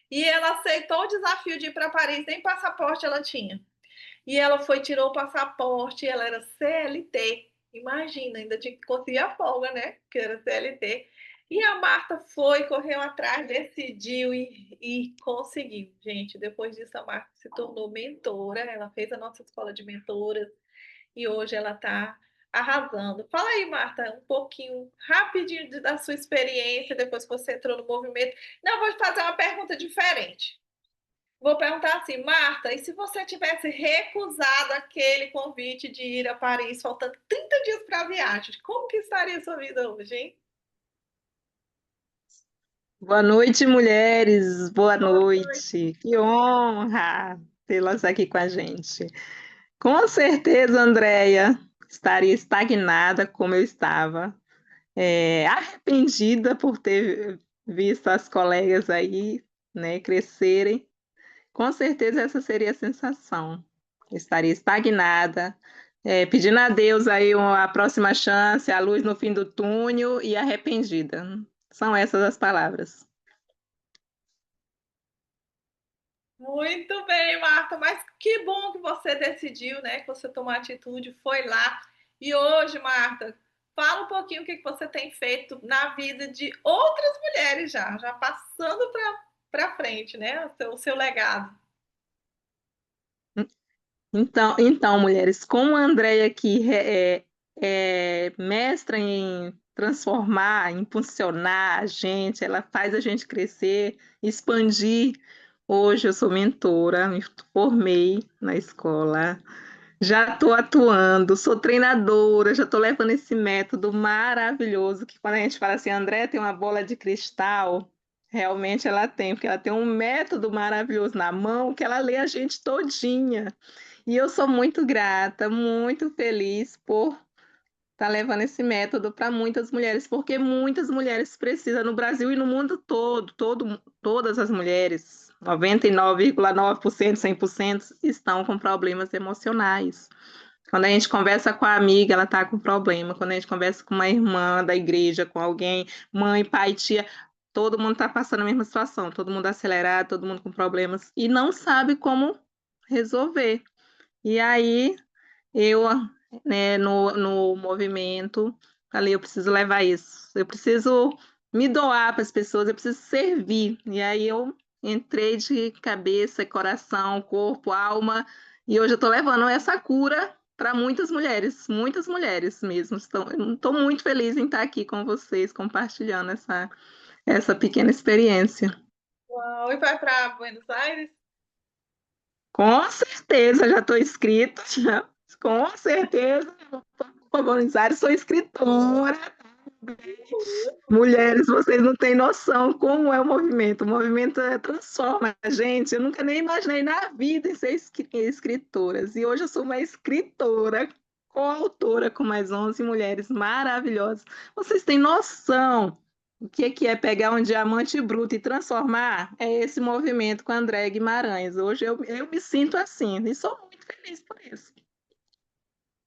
E ela aceitou o desafio de ir para Paris, nem passaporte ela tinha. E ela foi, tirou o passaporte, ela era CLT. Imagina, ainda tinha que conseguir a folga, né? Que era CLT. E a Marta foi, correu atrás, decidiu e conseguiu. Gente, depois disso, a Marta se tornou mentora. Ela fez a nossa escola de mentoras e hoje ela está arrasando. Fala aí, Marta, um pouquinho, rapidinho da sua experiência depois que você entrou no movimento. Não, vou fazer uma pergunta diferente. Vou perguntar assim, Marta, e se você tivesse recusado aquele convite de ir a Paris, faltando 30 dias para a viagem, como que estaria a sua vida hoje, hein? Boa noite, mulheres. Boa Boa noite. noite. Que honra tê-las aqui com a gente. Com certeza, Andréia, estaria estagnada como eu estava, arrependida por ter visto as colegas aí, né, crescerem. Com certeza essa seria a sensação. Estaria estagnada, pedindo a Deus aí uma próxima chance, a luz no fim do túnel e arrependida. São essas as palavras. Muito bem, Marta, mas que bom que você decidiu, né? Que você tomou atitude, foi lá. E hoje, Marta, fala um pouquinho o que você tem feito na vida de outras mulheres já passando para frente, né? O seu legado. Então, mulheres, como a Andréia aqui é mestra em transformar, impulsionar a gente, ela faz a gente crescer, expandir. Hoje eu sou mentora, me formei na escola, já estou atuando, sou treinadora, já estou levando esse método maravilhoso, que quando a gente fala assim, André tem uma bola de cristal, realmente ela tem, porque ela tem um método maravilhoso na mão que ela lê a gente todinha. E eu sou muito grata, muito feliz por estar levando esse método para muitas mulheres, porque muitas mulheres precisam no Brasil e no mundo todas as mulheres, 99,9%, 100%, estão com problemas emocionais. Quando a gente conversa com a amiga, ela está com problema. Quando a gente conversa com uma irmã da igreja, com alguém, mãe, pai, tia, todo mundo está passando a mesma situação, todo mundo acelerado, todo mundo com problemas e não sabe como resolver. E aí eu, né, no movimento, falei, eu preciso levar isso, eu preciso me doar para as pessoas, eu preciso servir. E aí eu entrei de cabeça, coração, corpo, alma, e hoje eu estou levando essa cura para muitas mulheres mesmo. Estou muito feliz em estar aqui com vocês, compartilhando essa pequena experiência. Uau, e vai para Buenos Aires? Com certeza, já estou inscrita, já. Com certeza, para Buenos Aires, sou escritora. Mulheres, vocês não têm noção como é o movimento. O movimento transforma a gente. Eu nunca nem imaginei na vida em ser escritora. E hoje eu sou uma escritora, coautora com mais 11 mulheres maravilhosas. Vocês têm noção o que é pegar um diamante bruto e transformar? É esse movimento com a André Guimarães. Hoje eu me sinto assim e sou muito feliz por isso.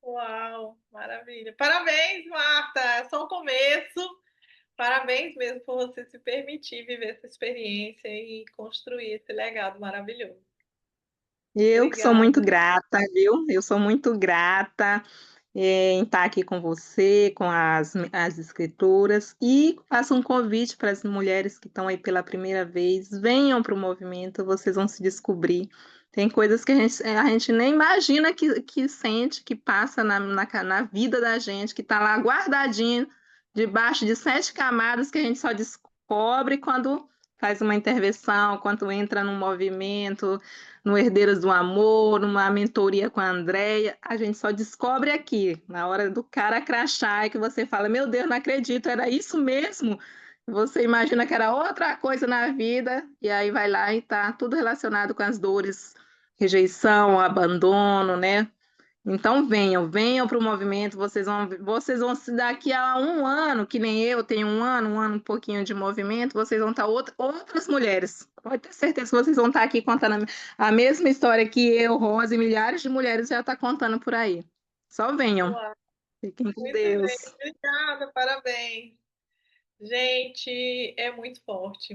Uau, maravilha. Parabéns, Marta. É só o começo. Parabéns mesmo por você se permitir viver essa experiência e construir esse legado maravilhoso. Eu que sou muito Obrigada. grata, viu? Eu sou muito grata em estar aqui com você, com as escritoras, e faço um convite para as mulheres que estão aí pela primeira vez, venham para o movimento, vocês vão se descobrir. Tem coisas que a gente nem imagina que sente, que passa na vida da gente, que está lá guardadinho, debaixo de 7 camadas, que a gente só descobre quando faz uma intervenção, quando entra num movimento, no Herdeiras do Amor, numa mentoria com a Andréia, a gente só descobre aqui, na hora do cara crachá, que você fala, meu Deus, não acredito, era isso mesmo? Você imagina que era outra coisa na vida, e aí vai lá e tá tudo relacionado com as dores rejeição, abandono, né? Então venham para o movimento, vocês vão se daqui a um ano, que nem eu tenho um ano um pouquinho de movimento, vocês vão estar outras mulheres. Pode ter certeza que vocês vão estar aqui contando a mesma história que eu, Rosa, e milhares de mulheres já estão contando por aí. Só venham. Uau, Fiquem com muito bem, Deus. obrigada, parabéns. Gente, é muito forte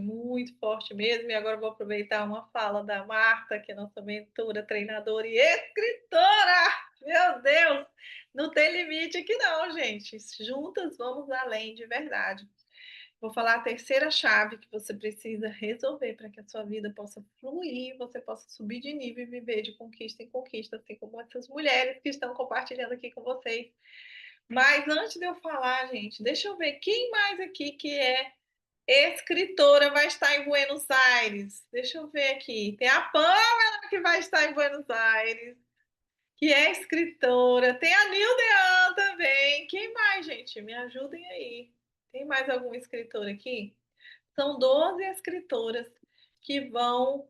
mesmo. E agora eu vou aproveitar uma fala da Marta, que é nossa mentora, treinadora e escritora. Meu Deus, não tem limite aqui não, gente. Juntas vamos além de verdade. Vou falar a terceira chave que você precisa resolver para que a sua vida possa fluir, você possa subir de nível e viver de conquista em conquista, assim como essas mulheres que estão compartilhando aqui com vocês. Mas antes de eu falar, gente, deixa eu ver quem mais aqui que é escritora vai estar em Buenos Aires. Deixa eu ver aqui. Tem a Pamela que vai estar em Buenos Aires, que é escritora. Tem a Nildean também. Quem mais, gente? Me ajudem aí. Tem mais algum escritor aqui? São 12 escritoras que vão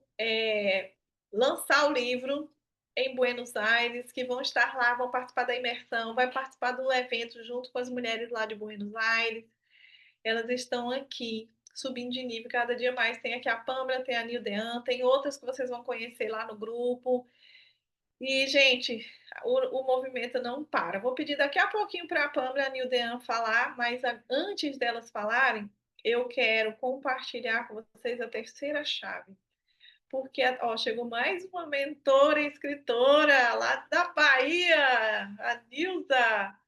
lançar o livro em Buenos Aires, que vão estar lá, vão participar da imersão, vai participar do evento junto com as mulheres lá de Buenos Aires. Elas estão aqui, subindo de nível cada dia mais. Tem aqui a Pâmela, tem a Nildean, tem outras que vocês vão conhecer lá no grupo. E, gente, o movimento não para. Vou pedir daqui a pouquinho para a Pâmela e a Nildean falar, mas antes delas falarem, eu quero compartilhar com vocês a terceira chave. Porque, ó, chegou mais uma mentora e escritora lá da Bahia, a Nilda.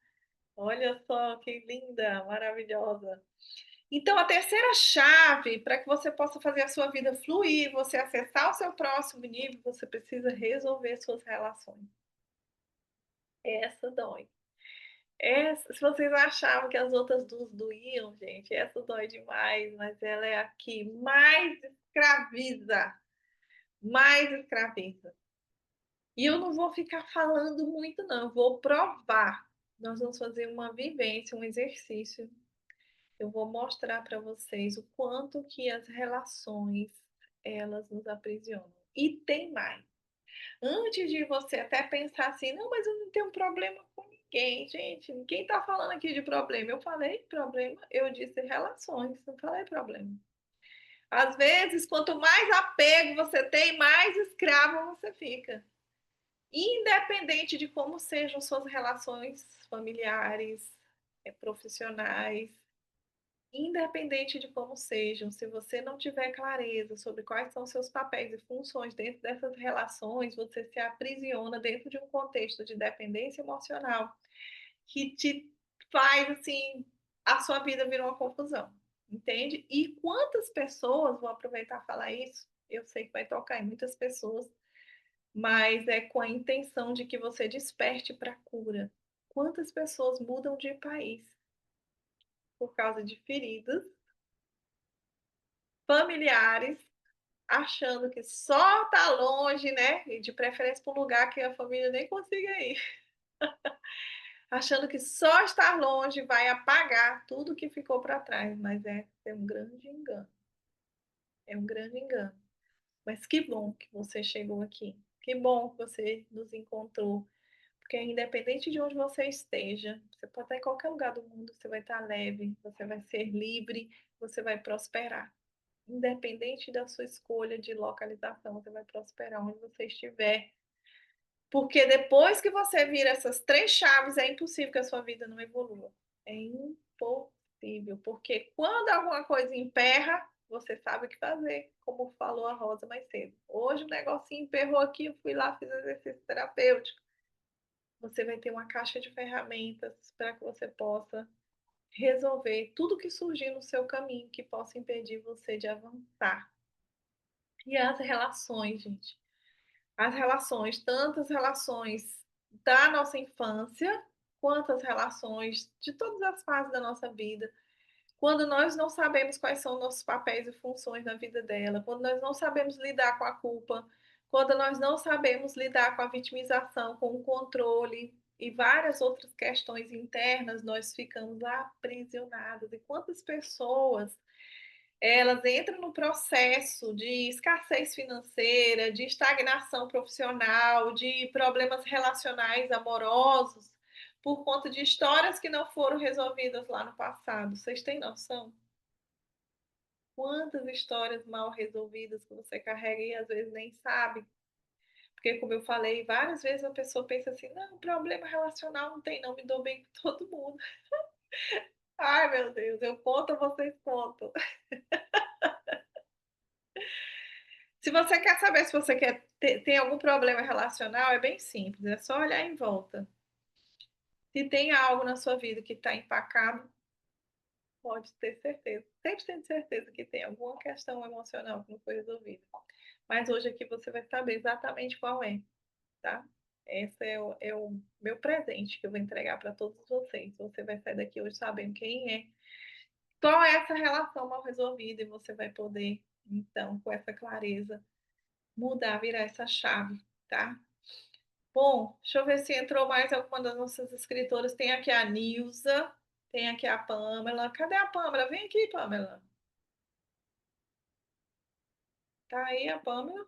Olha só que linda, maravilhosa. Então, a terceira chave para que você possa fazer a sua vida fluir, você acessar o seu próximo nível, você precisa resolver suas relações. Essa dói. Essa, se vocês achavam que as outras duas doíam, gente, essa dói demais, mas ela é a que mais escraviza. Mais escraviza. E eu não vou ficar falando muito, não, eu vou provar. Nós vamos fazer uma vivência, um exercício. Eu vou mostrar para vocês o quanto que as relações, elas nos aprisionam. E tem mais. Antes de você até pensar assim, não, mas eu não tenho problema com ninguém, gente. Ninguém está falando aqui de problema. Eu falei problema, eu disse relações, não falei problema. Às vezes, quanto mais apego você tem, mais escravo você fica. Independente de como sejam suas relações familiares, profissionais, independente de como sejam, se você não tiver clareza sobre quais são seus papéis e funções dentro dessas relações, você se aprisiona dentro de um contexto de dependência emocional que te faz assim, a sua vida vira uma confusão, entende? E quantas pessoas, vou aproveitar e falar isso, eu sei que vai tocar em muitas pessoas, mas é com a intenção de que você desperte para a cura. Quantas pessoas mudam de país por causa de feridas familiares, achando que só tá longe, né? E de preferência para um lugar que a família nem consiga ir. Achando que só estar longe vai apagar tudo que ficou para trás, mas é um grande engano. É um grande engano. Mas que bom que você chegou aqui. Que bom que você nos encontrou. Porque independente de onde você esteja, você pode estar em qualquer lugar do mundo, você vai estar leve, você vai ser livre, você vai prosperar. Independente da sua escolha de localização, você vai prosperar onde você estiver. Porque depois que você vira essas três chaves, é impossível que a sua vida não evolua. É impossível. Porque quando alguma coisa emperra, você sabe o que fazer, como falou a Rosa mais cedo. Hoje o negocinho emperrou aqui, eu fui lá, fiz exercício terapêutico. Você vai ter uma caixa de ferramentas para que você possa resolver tudo que surgir no seu caminho que possa impedir você de avançar. E as relações, gente. As relações, tantas relações da nossa infância, quanto as relações de todas as fases da nossa vida. Quando nós não sabemos quais são nossos papéis e funções na vida dela, quando nós não sabemos lidar com a culpa, quando nós não sabemos lidar com a vitimização, com o controle e várias outras questões internas, nós ficamos aprisionados. E quantas pessoas elas entram no processo de escassez financeira, de estagnação profissional, de problemas relacionais amorosos, por conta de histórias que não foram resolvidas lá no passado. Vocês têm noção? Quantas histórias mal resolvidas que você carrega e às vezes nem sabe? Porque, como eu falei, várias vezes a pessoa pensa assim: não, problema relacional não tem, não, me dou bem com todo mundo. Ai, meu Deus, eu conto, vocês contam. Se você quer saber se você tem algum problema relacional, é bem simples, é só olhar em volta. Se tem algo na sua vida que está empacado, pode ter certeza, 100% de certeza que tem alguma questão emocional que não foi resolvida. Mas hoje aqui você vai saber exatamente qual é, tá? Esse é o meu presente que eu vou entregar para todos vocês. Você vai sair daqui hoje sabendo quem é, qual é essa relação mal resolvida, e você vai poder, então, com essa clareza, mudar, virar essa chave, tá? Bom, deixa eu ver se entrou mais alguma das nossas escritoras. Tem aqui a Nilza, tem aqui a Pamela. Cadê a Pamela? Vem aqui, Pamela. Tá aí a Pamela?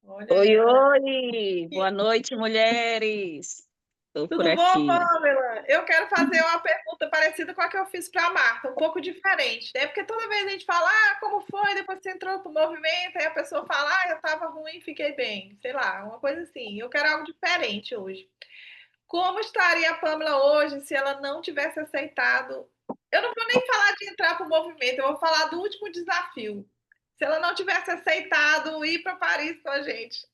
Olha Oi, ela. oi! Boa noite, mulheres! Estou por Tudo bom, aqui. Pamela? Eu quero fazer uma pergunta parecida com a que eu fiz para a Marta, um pouco diferente, né? Porque toda vez a gente fala, como foi? Depois você entrou pro movimento, aí a pessoa fala, eu estava ruim, fiquei bem. Sei lá, uma coisa assim. Eu quero algo diferente hoje. Como estaria a Pamela hoje se ela não tivesse aceitado? Eu não vou nem falar de entrar para o movimento, eu vou falar do último desafio. Se ela não tivesse aceitado ir para Paris com a gente.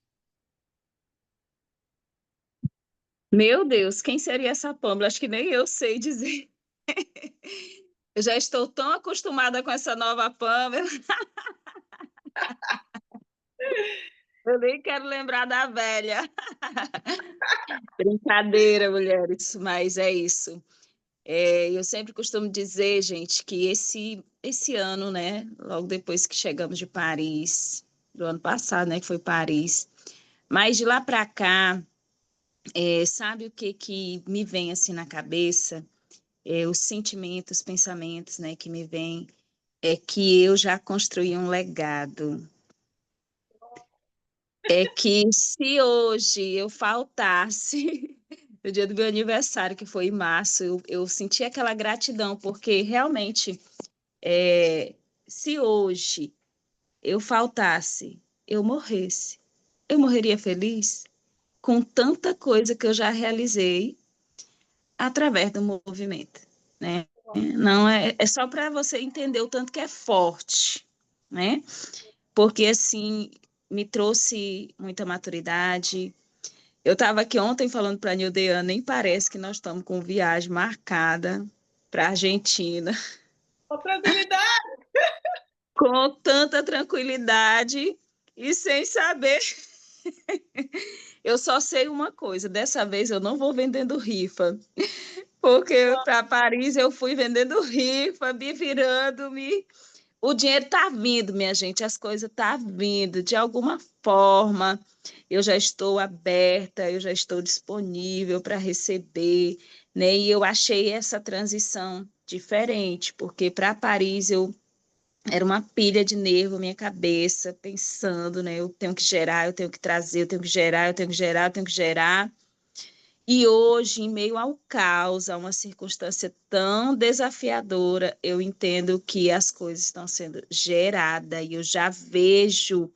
Meu Deus, quem seria essa Pâmela? Acho que nem eu sei dizer. Eu já estou tão acostumada com essa nova Pâmela. Eu nem quero lembrar da velha. Brincadeira, mulheres, mas é isso. Eu sempre costumo dizer, gente, que esse ano, né, logo depois que chegamos de Paris, do ano passado, né, que foi Paris, mas de lá para cá, sabe o que que me vem assim na cabeça? Os sentimentos, os pensamentos, né, que me vêm é que eu já construí um legado. É que se hoje eu faltasse no dia do meu aniversário, que foi em março, eu senti aquela gratidão, porque realmente, se hoje eu faltasse, eu morresse, eu morreria feliz com tanta coisa que eu já realizei através do movimento, né? Não é só para você entender o tanto que é forte, né? Porque assim me trouxe muita maturidade. Eu estava aqui ontem falando para a Nildeana, nem parece que nós estamos com viagem marcada para a Argentina, Ô, tranquilidade! com tanta tranquilidade e sem saber. Eu só sei uma coisa, dessa vez eu não vou vendendo rifa. Porque para Paris eu fui vendendo rifa, me virando, o dinheiro está vindo, minha gente, as coisas estão vindo de alguma forma. Eu já estou aberta, eu já estou disponível para receber, né? E eu achei essa transição diferente, porque para Paris eu era uma pilha de nervo minha cabeça, pensando, né? Eu tenho que gerar, eu tenho que trazer, eu tenho que gerar, eu tenho que gerar, eu tenho que gerar. E hoje, em meio ao caos, a uma circunstância tão desafiadora, eu entendo que as coisas estão sendo geradas e eu já vejo.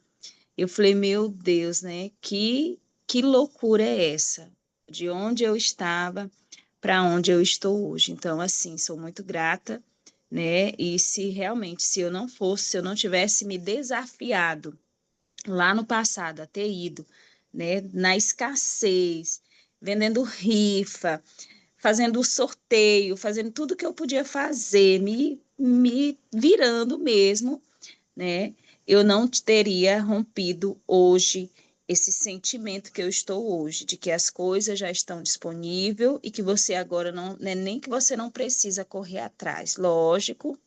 Eu falei, meu Deus, né? Que loucura é essa? De onde eu estava para onde eu estou hoje. Então, assim, sou muito grata, né? E se realmente, se eu não fosse, se eu não tivesse me desafiado lá no passado a ter ido, né, na escassez, vendendo rifa, fazendo sorteio, fazendo tudo que eu podia fazer, me virando mesmo, né? Eu não teria rompido hoje esse sentimento que eu estou hoje, de que as coisas já estão disponíveis e que você agora não, né, nem que você não precisa correr atrás. Lógico,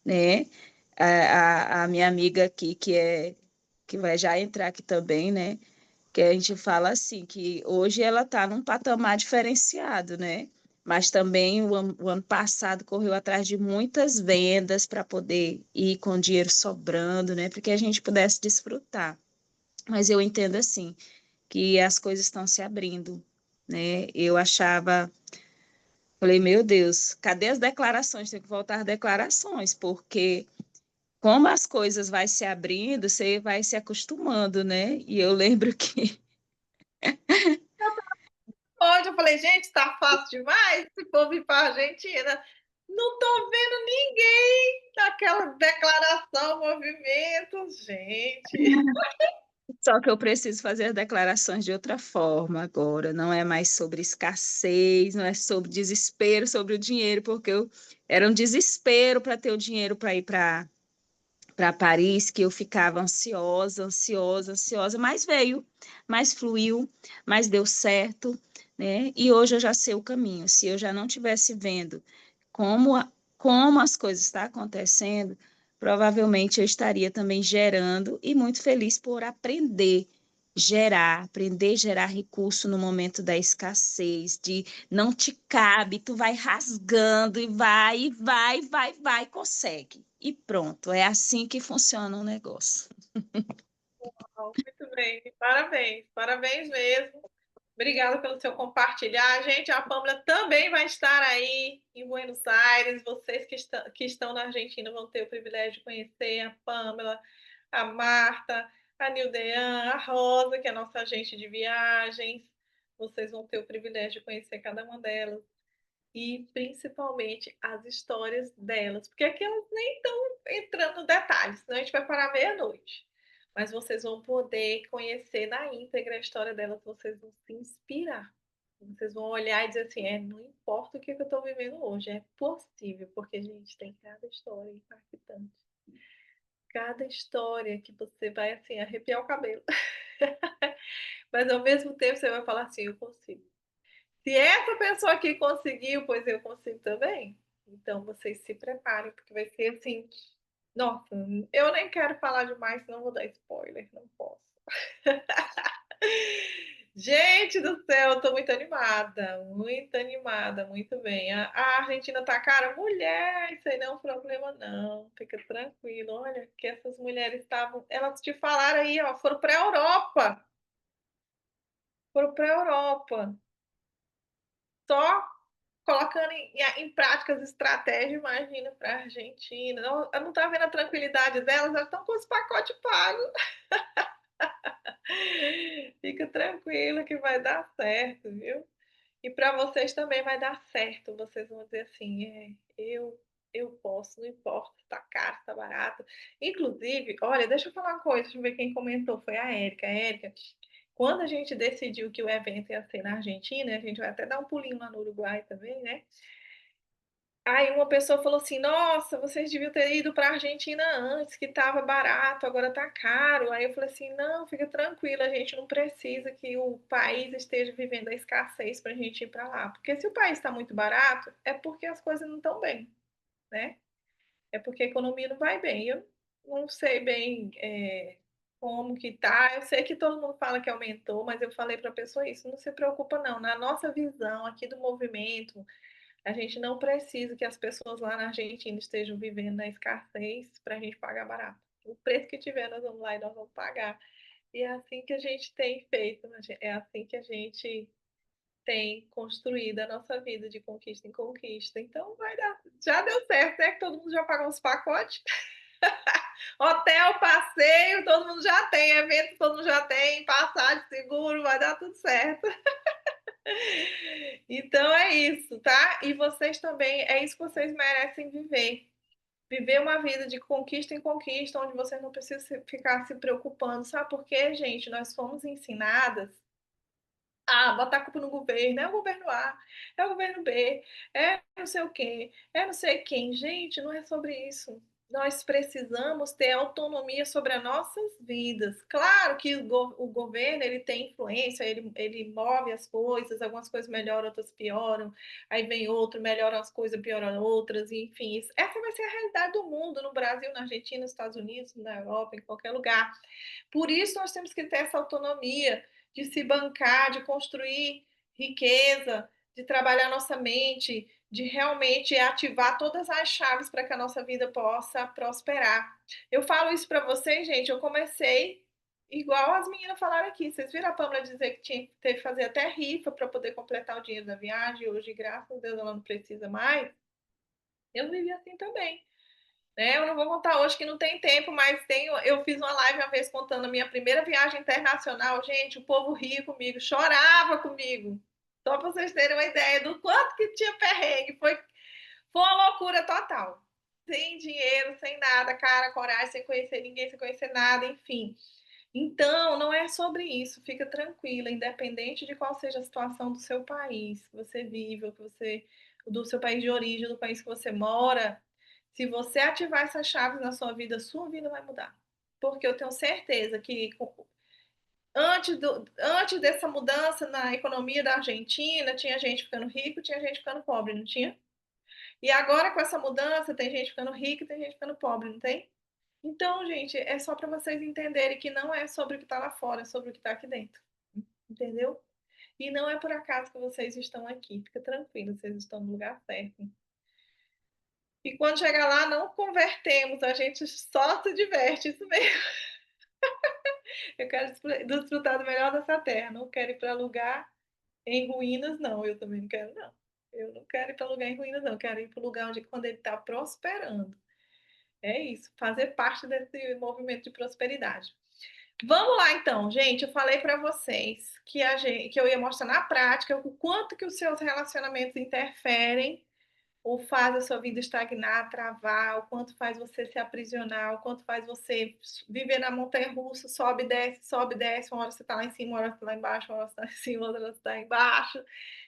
né? A minha amiga aqui, que vai já entrar aqui também, né? Que a gente fala assim, que hoje ela está num patamar diferenciado, né? mas também o ano passado correu atrás de muitas vendas para poder ir com dinheiro sobrando, né? Para que a gente pudesse desfrutar. Mas eu entendo assim, que as coisas estão se abrindo, né? Eu achava, falei, meu Deus, cadê as declarações? Tem que voltar às declarações, porque como as coisas vai se abrindo, você vai se acostumando, né? E eu lembro que Hoje eu falei, gente, tá fácil demais se for vir para a Argentina. Não tô vendo ninguém naquela declaração, movimento, gente. só que eu preciso fazer as declarações de outra forma agora. Não é mais sobre escassez, não é sobre desespero, sobre o dinheiro, porque eu era um desespero para ter o dinheiro para ir para Paris, que eu ficava ansiosa, ansiosa, ansiosa, mas veio, mas fluiu, mas deu certo, né? E hoje eu já sei o caminho. Se eu já não tivesse vendo como, como as coisas estão acontecendo, provavelmente eu estaria também gerando e muito feliz por aprender a gerar recurso no momento da escassez, de não te cabe, tu vai rasgando e vai, consegue. E pronto, é assim que funciona o negócio. Muito bem, parabéns, parabéns mesmo. Obrigada pelo seu compartilhar. Gente, a Pâmela também vai estar aí em Buenos Aires. Vocês que estão na Argentina vão ter o privilégio de conhecer a Pâmela, a Marta, a Nildean, a Rosa, que é a nossa agente de viagens. Vocês vão ter o privilégio de conhecer cada uma delas. E principalmente as histórias delas, porque aqui elas nem estão entrando em detalhes, senão a gente vai parar meia-noite. Mas vocês vão poder conhecer na íntegra a história delas, vocês vão se inspirar. Vocês vão olhar e dizer assim, não importa o que eu estou vivendo hoje, é possível, porque, gente, tem cada história impactante. Cada história que você vai, assim, arrepiar o cabelo. Mas, ao mesmo tempo, você vai falar assim, eu consigo. Se essa pessoa aqui conseguiu, pois eu consigo também. Então, vocês se preparem, porque vai ser assim... Nossa, eu nem quero falar demais, senão vou dar spoiler, não posso. Gente do céu, eu tô muito animada, muito bem. A Argentina tá cara, mulher, isso aí não é um problema não, fica tranquilo. Olha, que essas mulheres estavam, elas te falaram aí, ó, foram pra Europa, só colocando em práticas estratégias, imagina para a Argentina. Não, eu não tá vendo a tranquilidade delas, elas estão com os pacotes pagos. Fica tranquila que vai dar certo, viu? E para vocês também vai dar certo. Vocês vão dizer assim, eu posso, não importa se tá caro, se tá barato. Inclusive, olha, deixa eu falar uma coisa, deixa eu ver quem comentou, foi a Érica. A Érica, quando a gente decidiu que o evento ia ser na Argentina, a gente vai até dar um pulinho lá no Uruguai também, né? Aí uma pessoa falou assim: Nossa, vocês deviam ter ido para a Argentina antes, que estava barato, agora está caro. Aí eu falei assim: Não, fica tranquila, a gente não precisa que o país esteja vivendo a escassez para a gente ir para lá. Porque se o país está muito barato, é porque as coisas não estão bem, né? É porque a economia não vai bem. Eu não sei bem como que tá. Eu sei que todo mundo fala que aumentou, mas eu falei para a pessoa isso: Não se preocupa, não. Na nossa visão aqui do movimento, a gente não precisa que as pessoas lá na Argentina estejam vivendo na escassez para a gente pagar barato. O preço que tiver, nós vamos lá e nós vamos pagar. E é assim que a gente tem feito, é assim que a gente tem construído a nossa vida de conquista em conquista. Então vai dar. Já deu certo, né? Que todo mundo já pagou os pacotes. Hotel, passeio, todo mundo já tem, evento, todo mundo já tem, passagem, seguro, vai dar tudo certo. Então é isso, tá? E vocês também, é isso que vocês merecem viver. Viver uma vida de conquista em conquista, onde vocês não precisam ficar se preocupando. Sabe por quê, gente? Nós fomos ensinadas a botar a culpa no governo. É o governo A, é o governo B, é não sei o quê, é não sei quem. Gente, não é sobre isso. Nós precisamos ter autonomia sobre as nossas vidas. Claro que o governo ele tem influência, ele move as coisas, algumas coisas melhoram, outras pioram, aí vem outro, melhoram as coisas, pioram outras, enfim. Essa vai ser a realidade do mundo, no Brasil, na Argentina, nos Estados Unidos, na Europa, em qualquer lugar. Por isso nós temos que ter essa autonomia de se bancar, de construir riqueza, de trabalhar nossa mente, de realmente ativar todas as chaves para que a nossa vida possa prosperar. Eu falo isso para vocês, gente, eu comecei igual as meninas falaram aqui. Vocês viram a Pamela dizer que teve que fazer até rifa para poder completar o dinheiro da viagem. Hoje, graças a Deus, ela não precisa mais. Eu vivi assim também. Né? Eu não vou contar hoje que não tem tempo, mas eu fiz uma live uma vez contando a minha primeira viagem internacional. Gente, o povo ria comigo, chorava comigo. Só para vocês terem uma ideia do quanto que tinha perrengue. Foi uma loucura total. Sem dinheiro, sem nada, cara, coragem, sem conhecer ninguém, sem conhecer nada, enfim. Então, não é sobre isso. Fica tranquila, independente de qual seja a situação do seu país que você vive, do seu país de origem, do país que você mora. Se você ativar essas chaves na sua vida vai mudar. Porque eu tenho certeza que antes dessa mudança na economia da Argentina, tinha gente ficando rico, tinha gente ficando pobre, não tinha? E agora, com essa mudança, tem gente ficando rica e tem gente ficando pobre, não tem? Então, gente, é só para vocês entenderem que não é sobre o que está lá fora, é sobre o que está aqui dentro. Entendeu? E não é por acaso que vocês estão aqui. Fica tranquilo, vocês estão no lugar certo. E quando chegar lá, não convertemos, a gente só se diverte, isso mesmo. Eu quero desfrutar do melhor dessa terra, não quero ir para lugar em ruínas, não. Eu também não quero, não. Eu não quero ir para lugar em ruínas, não. Eu quero ir para o lugar onde quando ele está prosperando. É isso, fazer parte desse movimento de prosperidade. Vamos lá, então, gente. Eu falei para vocês que eu ia mostrar na prática o quanto que os seus relacionamentos interferem ou faz a sua vida estagnar, travar, o quanto faz você se aprisionar, o quanto faz você viver na montanha-russa, sobe, desce, uma hora você está lá em cima, uma hora você está lá embaixo, uma hora você está em cima, outra hora você está embaixo.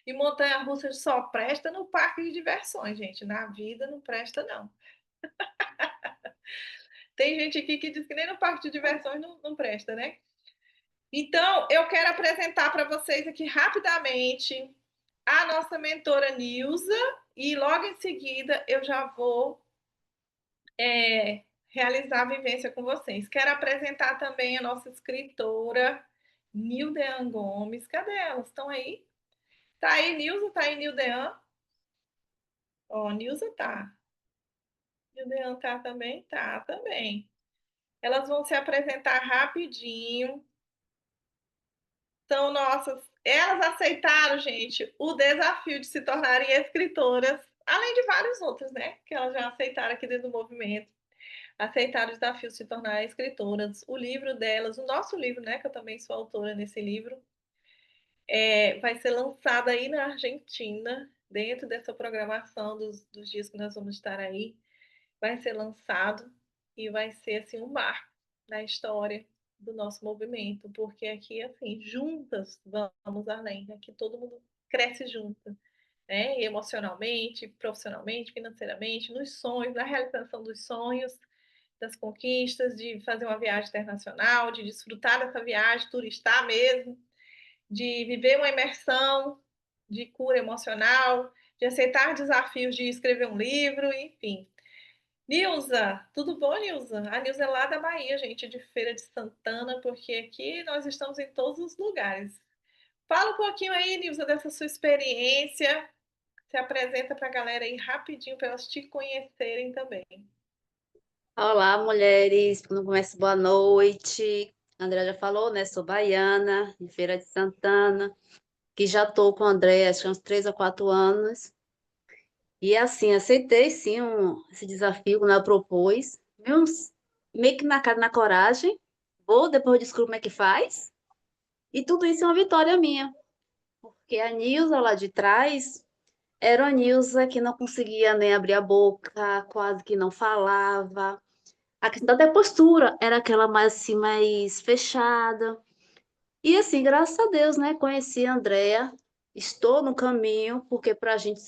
E montanha-russa só presta no parque de diversões, gente. Na vida não presta, não. Tem gente aqui que diz que nem no parque de diversões não presta, né? Então, eu quero apresentar para vocês aqui rapidamente a nossa mentora Nilza e logo em seguida eu já vou realizar a vivência com vocês. Quero apresentar também a nossa escritora Nildean Gomes. Cadê elas? Estão aí? Tá aí, Nilza? Tá aí, Nildean? Ó, Nilza tá. Nildean tá também? Tá, também. Elas vão se apresentar rapidinho. São nossas. Elas aceitaram, gente, o desafio de se tornarem escritoras, além de vários outros, né? Que elas já aceitaram aqui dentro do movimento. Aceitaram o desafio de se tornarem escritoras. O livro delas, o nosso livro, né? Que eu também sou autora nesse livro, vai ser lançado aí na Argentina, dentro dessa programação dos dias que nós vamos estar aí. Vai ser lançado e vai ser assim um marco na história do nosso movimento, porque aqui assim, juntas vamos além, aqui todo mundo cresce junto, né? Emocionalmente, profissionalmente, financeiramente, nos sonhos, na realização dos sonhos, das conquistas, de fazer uma viagem internacional, de desfrutar dessa viagem, turistar mesmo, de viver uma imersão de cura emocional, de aceitar desafios de escrever um livro, enfim. Nilza, tudo bom, Nilza? A Nilza é lá da Bahia, gente, de Feira de Santana, porque aqui nós estamos em todos os lugares. Fala um pouquinho aí, Nilza, dessa sua experiência. Se apresenta para a galera aí rapidinho, para elas te conhecerem também. Olá, mulheres. No começo, boa noite. A Andrea já falou, né? Sou baiana, de Feira de Santana, que já estou com a Andrea, acho que há uns 3 ou 4 anos. E assim, aceitei sim esse desafio quando ela propôs. Meio que na cara, na coragem. Vou, depois descubro como é que faz. E tudo isso é uma vitória minha. Porque a Nilza lá de trás era uma Nilza que não conseguia nem abrir a boca, quase que não falava. A questão da postura era aquela mais assim, mais fechada. E assim, graças a Deus, né? Conheci a Andrea, estou no caminho, porque para a gente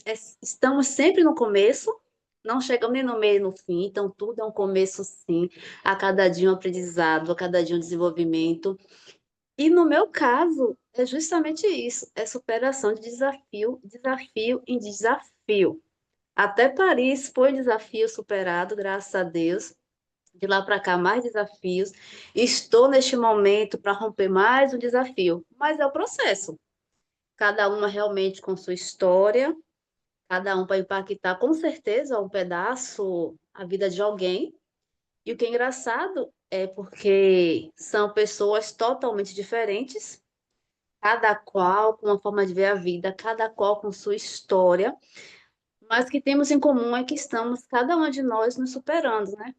estamos sempre no começo, não chegamos nem no meio e no fim, então tudo é um começo sim, a cada dia um aprendizado, a cada dia um desenvolvimento. E no meu caso, é justamente isso, é superação de desafio, desafio em desafio. Até Paris foi um desafio superado, graças a Deus. De lá para cá, mais desafios. Estou neste momento para romper mais um desafio, mas é o processo. cada uma realmente com sua história, cada um para impactar com certeza um pedaço a vida de alguém. E o que é engraçado é porque são pessoas totalmente diferentes, cada qual com uma forma de ver a vida, cada qual com sua história, mas que temos em comum é que estamos, cada uma de nós, nos superando, né?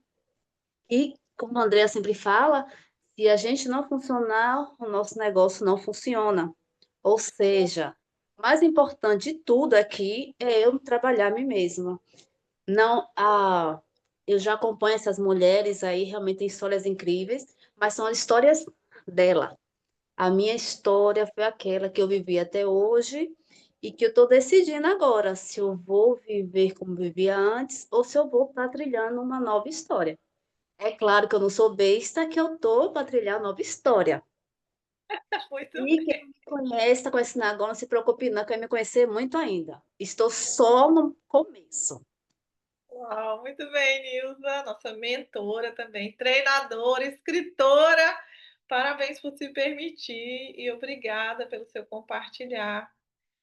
E, como a Andrea sempre fala, se a gente não funcionar, o nosso negócio não funciona. Ou seja, o mais importante de tudo aqui é eu trabalhar a mim mesma. Não, eu já acompanho essas mulheres aí, realmente têm histórias incríveis, mas são as histórias dela. A minha história foi aquela que eu vivi até hoje e que eu estou decidindo agora se eu vou viver como vivia antes ou se eu vou estar trilhando uma nova história. É claro que eu não sou besta, que eu estou para trilhar nova história. Muito E quem me conhece, está conhecendo agora, não se preocupe, não, quer me conhecer muito ainda. Estou só no começo. Uau, muito bem, Nilza, nossa mentora também, treinadora, escritora. Parabéns por se permitir e obrigada pelo seu compartilhar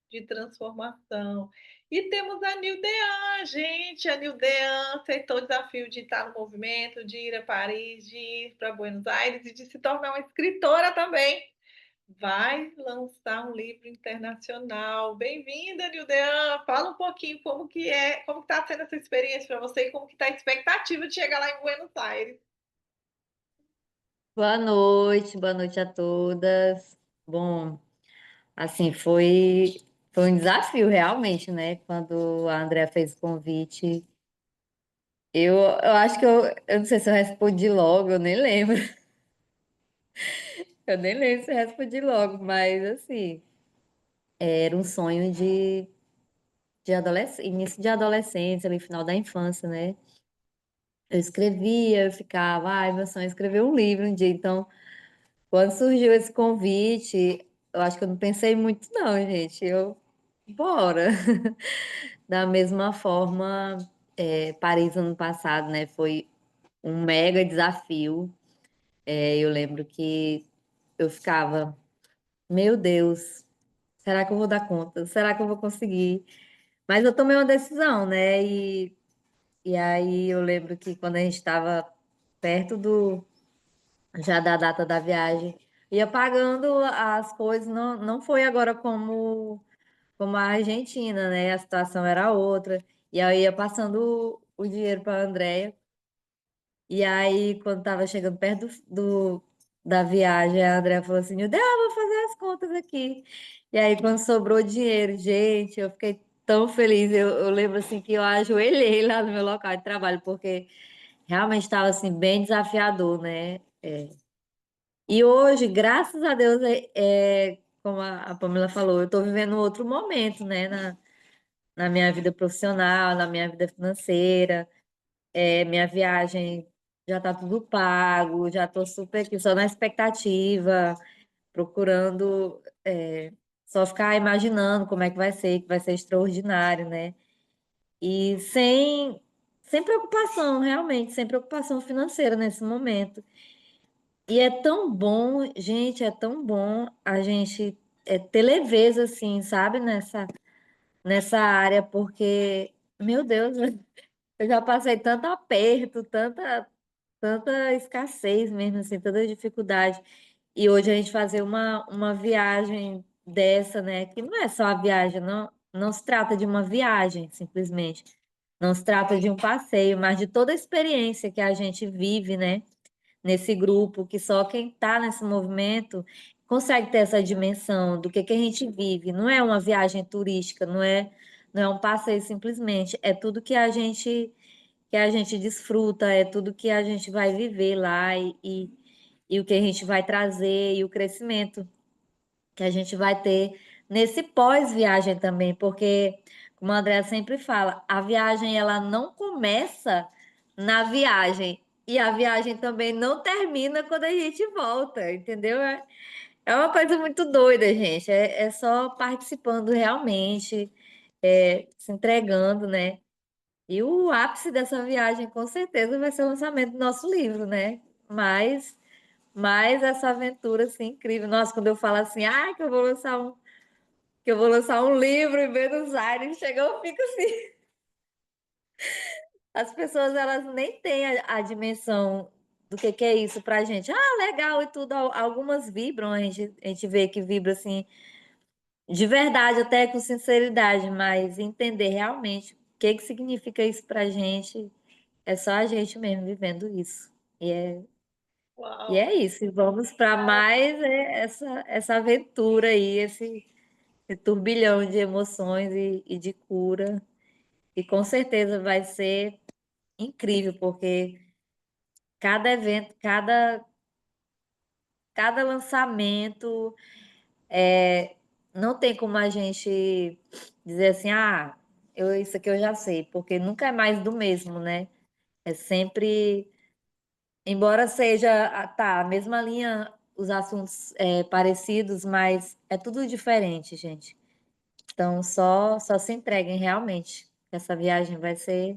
de transformação. E temos a Nildean, gente. A Nildean aceitou o desafio de estar no movimento, de ir a Paris, de ir para Buenos Aires e de se tornar uma escritora também. Vai lançar um livro internacional. Bem-vinda, Nildean. Fala um pouquinho como que está sendo essa experiência para você e como que está a expectativa de chegar lá em Buenos Aires. Boa noite a todas. Bom, assim, foi um desafio realmente, né? Quando a Andrea fez o convite, eu acho que eu não sei se eu respondi logo, eu nem lembro. Eu nem lembro se eu respondi logo, mas assim, era um sonho de início de adolescência, ali, final da infância, né? Eu escrevia, eu ficava, ai, meu sonho é escrever um livro um dia, então. Quando surgiu esse convite, eu acho que eu não pensei muito, não, gente. Bora. Da mesma forma, Paris ano passado, né? Foi um mega desafio. Eu lembro que eu ficava, meu Deus, será que eu vou dar conta? Será que eu vou conseguir? Mas eu tomei uma decisão, né? E aí eu lembro que quando a gente estava perto já da data da viagem. Ia pagando as coisas, não foi agora como a Argentina, né? A situação era outra. E aí ia passando o dinheiro para a Andrea. E aí, quando estava chegando perto da viagem, a Andrea falou assim: eu vou fazer as contas aqui. E aí, quando sobrou dinheiro, gente, eu fiquei tão feliz. Eu lembro assim que eu ajoelhei lá no meu local de trabalho, porque realmente estava assim, bem desafiador, né? E hoje, graças a Deus, como a Pamela falou, eu estou vivendo outro momento, né, na minha vida profissional, na minha vida financeira. Minha viagem já está tudo pago, já estou super aqui, só na expectativa, procurando só ficar imaginando como é que vai ser extraordinário, né? E sem preocupação, realmente, sem preocupação financeira nesse momento. E é tão bom, gente, é tão bom a gente ter leveza, assim, sabe, nessa área, porque, meu Deus, eu já passei tanto aperto, tanta escassez mesmo, assim, tanta dificuldade. E hoje a gente fazer uma viagem dessa, né, que não é só a viagem, não se trata de uma viagem, simplesmente. Não se trata de um passeio, mas de toda a experiência que a gente vive, né? Nesse grupo, que só quem está nesse movimento consegue ter essa dimensão do que a gente vive. Não é uma viagem turística, não é um passeio simplesmente, é tudo que a gente desfruta, é tudo que a gente vai viver lá e o que a gente vai trazer e o crescimento que a gente vai ter nesse pós-viagem também, porque, como a Andrea sempre fala, a viagem ela não começa na viagem e a viagem também não termina quando a gente volta, entendeu? É uma coisa muito doida, gente. É só participando realmente, se entregando, né? E o ápice dessa viagem, com certeza, vai ser o lançamento do nosso livro, né? Mas essa aventura, assim, incrível. Nossa, quando eu falo assim, que eu vou lançar que eu vou lançar um livro em Buenos Aires, chega, eu fico assim. As pessoas, elas nem têm a dimensão do que é isso pra gente. Ah, legal e tudo. Algumas vibram, a gente vê que vibra assim, de verdade, até com sinceridade, mas entender realmente o que significa isso pra gente, é só a gente mesmo vivendo isso. E Uau! é isso. E vamos para mais essa aventura aí, esse turbilhão de emoções e de cura. E com certeza vai ser incrível, porque cada evento, cada lançamento, não tem como a gente dizer assim, isso aqui eu já sei, porque nunca é mais do mesmo, né? É sempre, embora seja, tá, a mesma linha, os assuntos parecidos, mas é tudo diferente, gente. Então, só se entreguem realmente. Essa viagem vai ser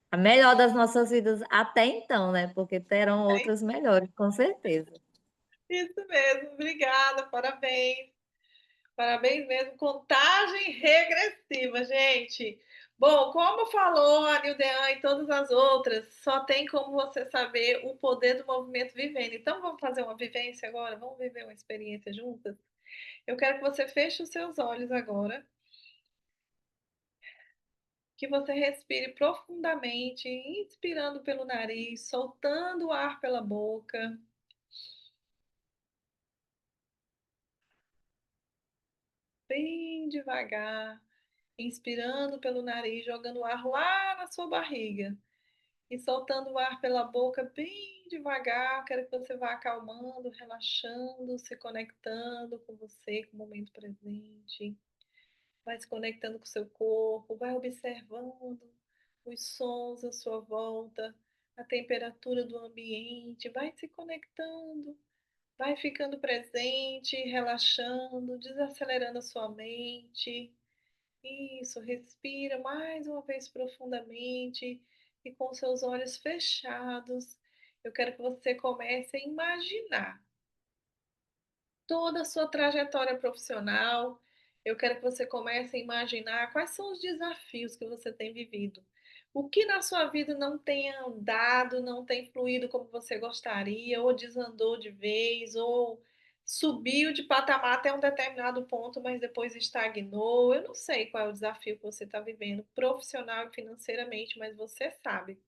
a melhor das nossas vidas até então, né? Porque terão outras melhores, com certeza. Isso mesmo, obrigada, parabéns. Parabéns mesmo, contagem regressiva, gente. Bom, como falou a Nildean e todas as outras, só tem como você saber o poder do movimento vivendo. Então, vamos fazer uma vivência agora? Vamos viver uma experiência juntas? Eu quero que você feche os seus olhos agora, que você respire profundamente, inspirando pelo nariz, soltando o ar pela boca. Bem devagar, inspirando pelo nariz, jogando o ar lá na sua barriga e soltando o ar pela boca bem devagar. Quero que você vá acalmando, relaxando, se conectando com você, com o momento presente. Vai se conectando com o seu corpo, vai observando os sons à sua volta, a temperatura do ambiente, vai se conectando. Vai ficando presente, relaxando, desacelerando a sua mente. Isso, respira mais uma vez profundamente e com seus olhos fechados, eu quero que você comece a imaginar toda a sua trajetória profissional. Eu quero que você comece a imaginar quais são os desafios que você tem vivido. O que na sua vida não tem andado, não tem fluído como você gostaria, ou desandou de vez, ou subiu de patamar até um determinado ponto, mas depois estagnou. Eu não sei qual é o desafio que você está vivendo, profissional e financeiramente, mas você sabe.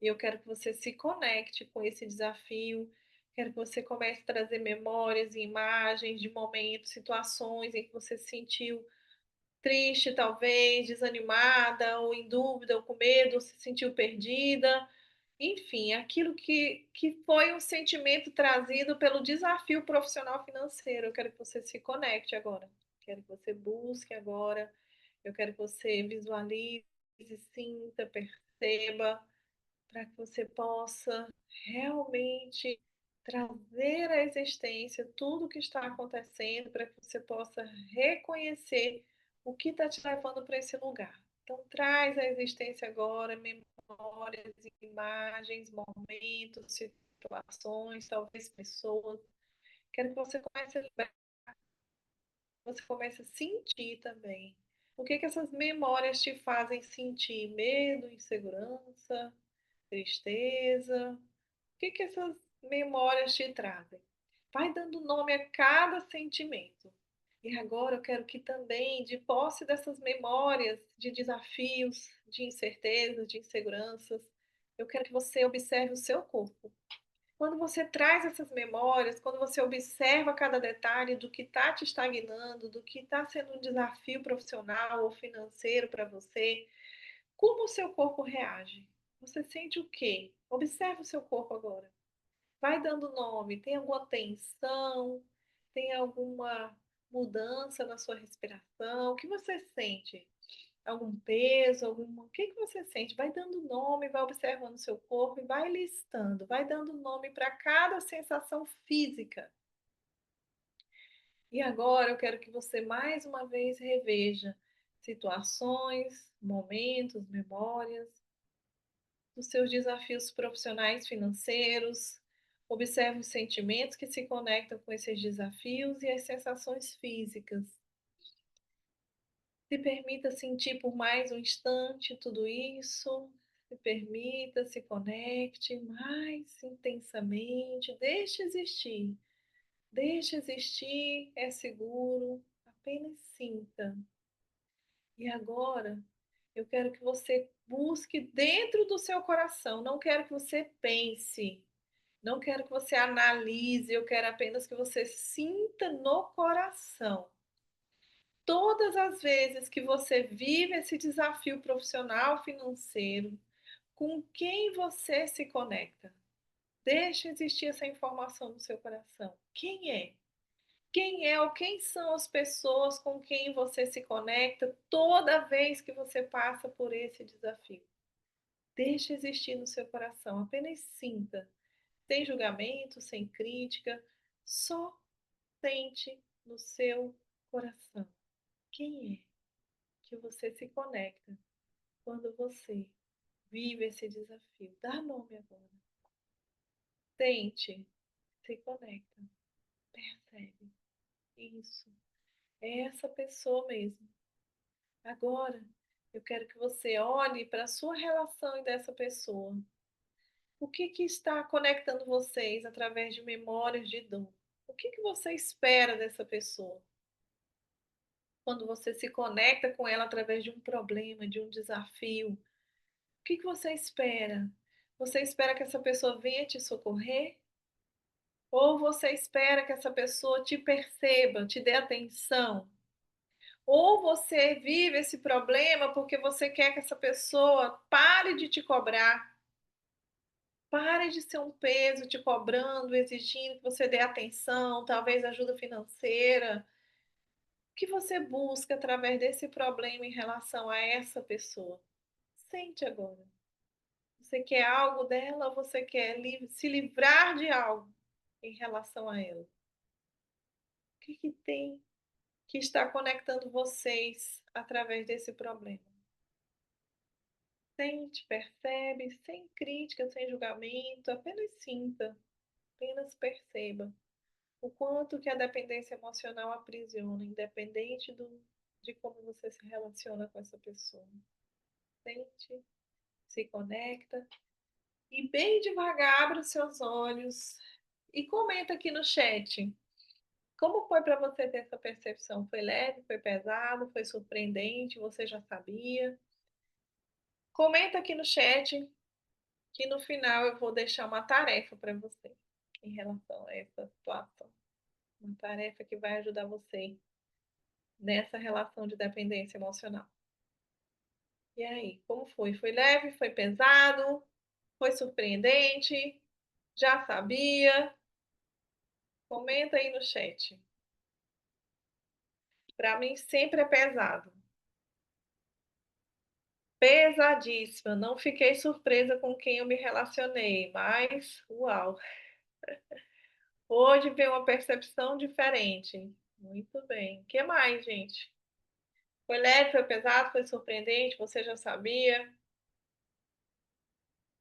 E eu quero que você se conecte com esse desafio. Quero que você comece a trazer memórias e imagens de momentos, situações em que você se sentiu triste, talvez, desanimada, ou em dúvida, ou com medo, ou se sentiu perdida. Enfim, aquilo que foi um sentimento trazido pelo desafio profissional financeiro. Eu quero que você se conecte agora. Quero que você busque agora. Eu quero que você visualize, sinta, perceba para que você possa realmente trazer à existência tudo o que está acontecendo, para que você possa reconhecer o que está te levando para esse lugar. Então, traz à existência agora memórias, imagens, momentos, situações, talvez pessoas. Quero que você comece a lembrar, você comece a sentir também. O que essas memórias te fazem sentir? Medo, insegurança, tristeza? O que essas memórias te trazem? Vai dando nome a cada sentimento. E agora eu quero que também, de posse dessas memórias de desafios, de incertezas, de inseguranças, eu quero que você observe o seu corpo. Quando você traz essas memórias, quando você observa cada detalhe do que está te estagnando, do que está sendo um desafio profissional ou financeiro para você, como o seu corpo reage? Você sente o quê? Observe o seu corpo agora. Vai dando nome. Tem alguma tensão? Tem alguma mudança na sua respiração? O que você sente? Algum peso? O que você sente? Vai dando nome, vai observando o seu corpo e vai listando. Vai dando nome para cada sensação física. E agora eu quero que você mais uma vez reveja situações, momentos, memórias dos seus desafios profissionais financeiros. Observe os sentimentos que se conectam com esses desafios e as sensações físicas. Se permita sentir por mais um instante tudo isso. Se permita, se conecte mais intensamente. Deixe existir. Deixe existir, é seguro. Apenas sinta. E agora, eu quero que você busque dentro do seu coração. Não quero que você pense. Não quero que você analise. Eu quero apenas que você sinta no coração. Todas as vezes que você vive esse desafio profissional financeiro, com quem você se conecta? Deixe existir essa informação no seu coração. Quem é? Quem é ou quem são as pessoas com quem você se conecta toda vez que você passa por esse desafio? Deixe existir no seu coração, apenas sinta, sem julgamento, sem crítica, só sente no seu coração. Quem é que você se conecta quando você vive esse desafio? Dá nome agora. Sente, se conecta, percebe. Isso. É essa pessoa mesmo. Agora, eu quero que você olhe para a sua relação e dessa pessoa. O que que está conectando vocês através de memórias de dor? O que que você espera dessa pessoa? Quando você se conecta com ela através de um problema, de um desafio, o que que você espera? Você espera que essa pessoa venha te socorrer? Ou você espera que essa pessoa te perceba, te dê atenção? Ou você vive esse problema porque você quer que essa pessoa pare de te cobrar, pare de ser um peso te cobrando, exigindo que você dê atenção, talvez ajuda financeira. O que você busca através desse problema em relação a essa pessoa? Sente agora. Você quer algo dela ou você quer se livrar de algo em relação a ela? O que que tem que está conectando vocês através desse problema? Sente, percebe, sem crítica, sem julgamento, apenas sinta, apenas perceba o quanto que a dependência emocional aprisiona, independente de como você se relaciona com essa pessoa. Sente, se conecta e bem devagar abre os seus olhos e comenta aqui no chat. Como foi para você ter essa percepção? Foi leve, foi pesado, foi surpreendente, você já sabia? Comenta aqui no chat que no final eu vou deixar uma tarefa para você em relação a essa situação. Uma tarefa que vai ajudar você nessa relação de dependência emocional. E aí, como foi? Foi leve? Foi pesado? Foi surpreendente? Já sabia? Comenta aí no chat. Para mim sempre é pesado. Pesadíssima. Não fiquei surpresa com quem eu me relacionei, mas uau. Hoje veio uma percepção diferente. Muito bem. O que mais, gente? Foi leve, foi pesado, foi surpreendente? Você já sabia?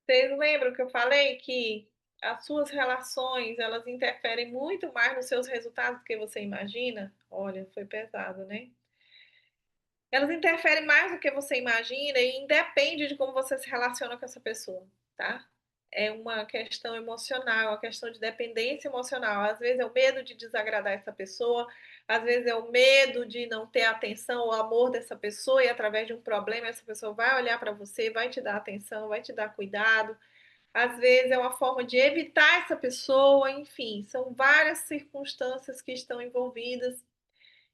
Vocês lembram que eu falei que as suas relações, elas interferem muito mais nos seus resultados do que você imagina? Olha, foi pesado, né? Elas interferem mais do que você imagina e independe de como você se relaciona com essa pessoa, tá? É uma questão emocional, uma questão de dependência emocional. Às vezes é o medo de desagradar essa pessoa, às vezes é o medo de não ter atenção ou amor dessa pessoa e através de um problema essa pessoa vai olhar para você, vai te dar atenção, vai te dar cuidado. Às vezes é uma forma de evitar essa pessoa, enfim, são várias circunstâncias que estão envolvidas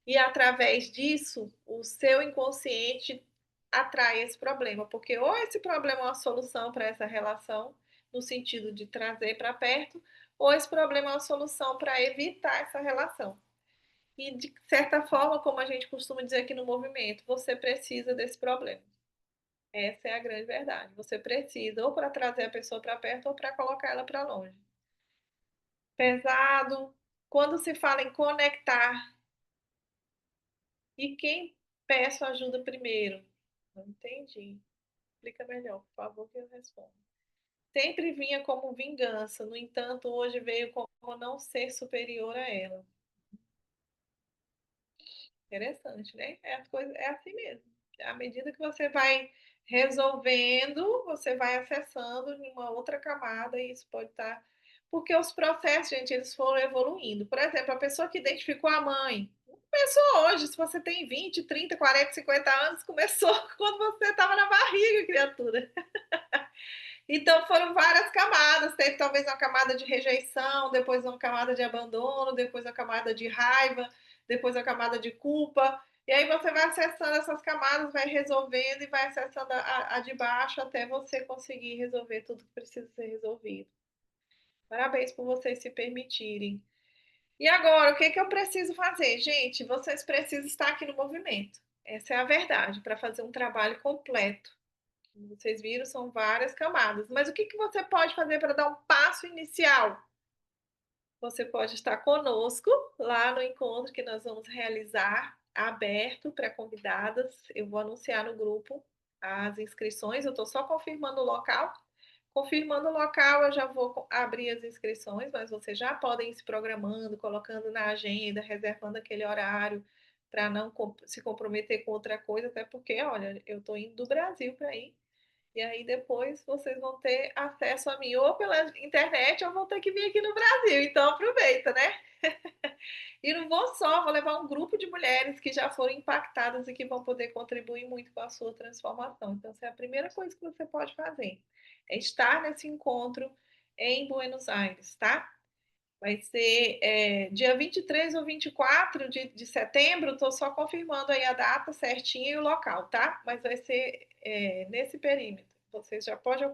e através disso, o seu inconsciente atrai esse problema, porque ou esse problema é uma solução para essa relação, no sentido de trazer para perto, ou esse problema é uma solução para evitar essa relação. E de certa forma, como a gente costuma dizer aqui no movimento, você precisa desse problema. Essa é a grande verdade. Você precisa ou para trazer a pessoa para perto ou para colocar ela para longe. Pesado. Quando se fala em conectar, e quem peço ajuda primeiro? Não entendi. Explica melhor, por favor, que eu respondo. Sempre vinha como vingança, no entanto, hoje veio como não ser superior a ela. Interessante, né? É assim mesmo. À medida que você vai resolvendo, você vai acessando em uma outra camada e isso pode estar. Porque os processos, gente, eles foram evoluindo. Por exemplo, a pessoa que identificou a mãe, não começou hoje. Se você tem 20, 30, 40, 50 anos, começou quando você estava na barriga, criatura. Então foram várias camadas. Teve talvez uma camada de rejeição, depois uma camada de abandono, depois uma camada de raiva, depois a camada de culpa. E aí você vai acessando essas camadas, vai resolvendo e vai acessando a de baixo até você conseguir resolver tudo que precisa ser resolvido. Parabéns por vocês se permitirem. E agora, o que que eu preciso fazer? Gente, vocês precisam estar aqui no movimento. Essa é a verdade, para fazer um trabalho completo. Como vocês viram, são várias camadas. Mas o que que você pode fazer para dar um passo inicial? Você pode estar conosco lá no encontro que nós vamos realizar, aberto para convidadas. Eu vou anunciar no grupo as inscrições, eu estou só confirmando o local. Confirmando o local, eu já vou abrir as inscrições, mas vocês já podem ir se programando, colocando na agenda, reservando aquele horário para não se comprometer com outra coisa, até porque, olha, eu estou indo do Brasil para ir. E aí depois vocês vão ter acesso a mim ou pela internet ou vão ter que vir aqui no Brasil. Então aproveita, né? E não vou só, vou levar um grupo de mulheres que já foram impactadas e que vão poder contribuir muito com a sua transformação. Então, essa é a primeira coisa que você pode fazer. É estar nesse encontro em Buenos Aires, tá? Vai ser dia 23 ou 24 de setembro, estou só confirmando aí a data certinha e o local, tá? Mas vai ser nesse perímetro. Você já pode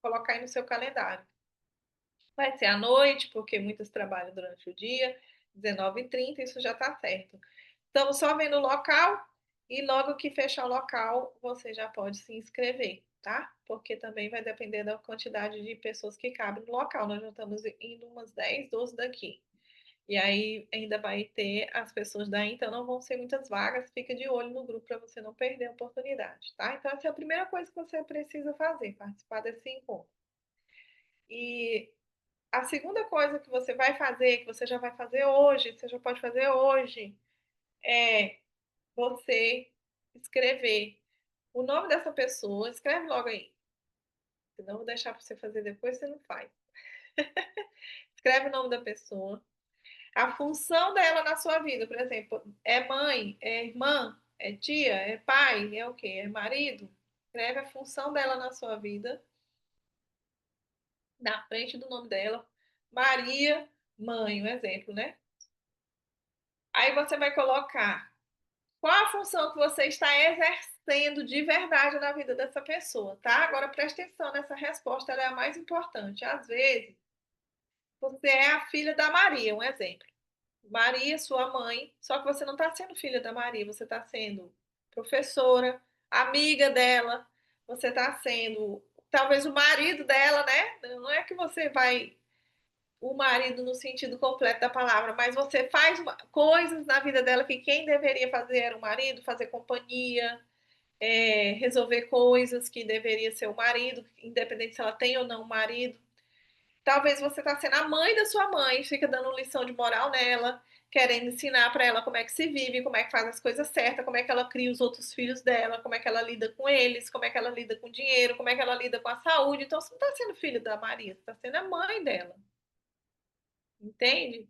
colocar aí no seu calendário. Vai ser à noite, porque muitas trabalham durante o dia, 19h30, isso já está certo. Estamos só vendo o local e logo que fechar o local, você já pode se inscrever, tá? Porque também vai depender da quantidade de pessoas que cabem no local. Nós já estamos indo umas 10, 12 daqui. E aí ainda vai ter as pessoas daí, então não vão ser muitas vagas. Fica de olho no grupo para você não perder a oportunidade, tá? Então essa é a primeira coisa que você precisa fazer, participar desse encontro. E a segunda coisa que você vai fazer, que você já vai fazer hoje, você já pode fazer hoje, é você escrever o nome dessa pessoa, escreve logo aí. Senão eu vou deixar para você fazer depois, você não faz. Escreve o nome da pessoa, a função dela na sua vida, por exemplo, é mãe, é irmã, é tia, é pai, é o quê? É marido? Escreve a função dela na sua vida, na frente do nome dela. Maria, mãe, um exemplo, né? Aí você vai colocar qual a função que você está exercendo de verdade na vida dessa pessoa, tá? Agora preste atenção nessa resposta, ela é a mais importante. Às vezes, você é a filha da Maria, um exemplo. Maria, sua mãe, só que você não está sendo filha da Maria, você está sendo professora, amiga dela, você está sendo talvez o marido dela, né? Não é que você vai o marido no sentido completo da palavra, mas você faz coisas na vida dela que quem deveria fazer era o marido, fazer companhia, resolver coisas que deveria ser o marido, independente se ela tem ou não um marido. Talvez você está sendo a mãe da sua mãe, fica dando lição de moral nela, querendo ensinar para ela como é que se vive, como é que faz as coisas certas, como é que ela cria os outros filhos dela, como é que ela lida com eles, como é que ela lida com o dinheiro, como é que ela lida com a saúde. Então, você não está sendo filho da Maria, você está sendo a mãe dela. Entende?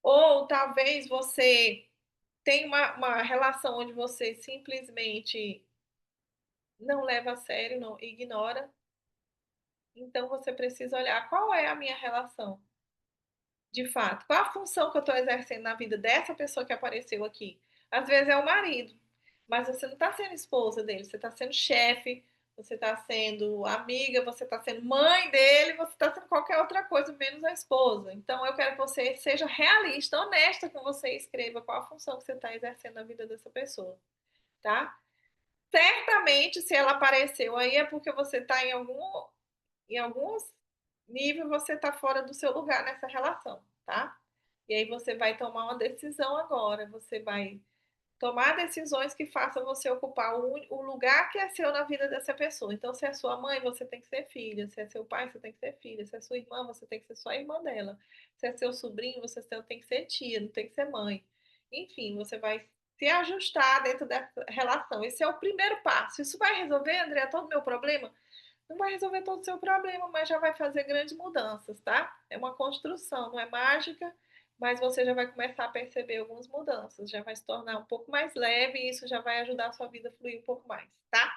Ou talvez você tenha uma relação onde você simplesmente não leva a sério, não ignora. Então, você precisa olhar qual é a minha relação de fato, qual a função que eu estou exercendo na vida dessa pessoa que apareceu aqui? Às vezes é o marido, mas você não está sendo esposa dele, você está sendo chefe, você está sendo amiga, você está sendo mãe dele, você está sendo qualquer outra coisa, menos a esposa. Então eu quero que você seja realista, honesta com você e escreva qual a função que você está exercendo na vida dessa pessoa, tá? Certamente, se ela apareceu aí, é porque você está em alguns níveis você está fora do seu lugar nessa relação, tá? E aí você vai tomar uma decisão agora, você vai tomar decisões que façam você ocupar o lugar que é seu na vida dessa pessoa. Então, se é sua mãe, você tem que ser filha, se é seu pai, você tem que ser filha, se é sua irmã, você tem que ser só irmã dela, se é seu sobrinho, você tem que ser tia, não tem que ser mãe. Enfim, você vai se ajustar dentro dessa relação. Esse é o primeiro passo. Isso vai resolver, André, todo o meu problema? Não vai resolver todo o seu problema, mas já vai fazer grandes mudanças, tá? É uma construção, não é mágica, mas você já vai começar a perceber algumas mudanças, já vai se tornar um pouco mais leve e isso já vai ajudar a sua vida a fluir um pouco mais, tá?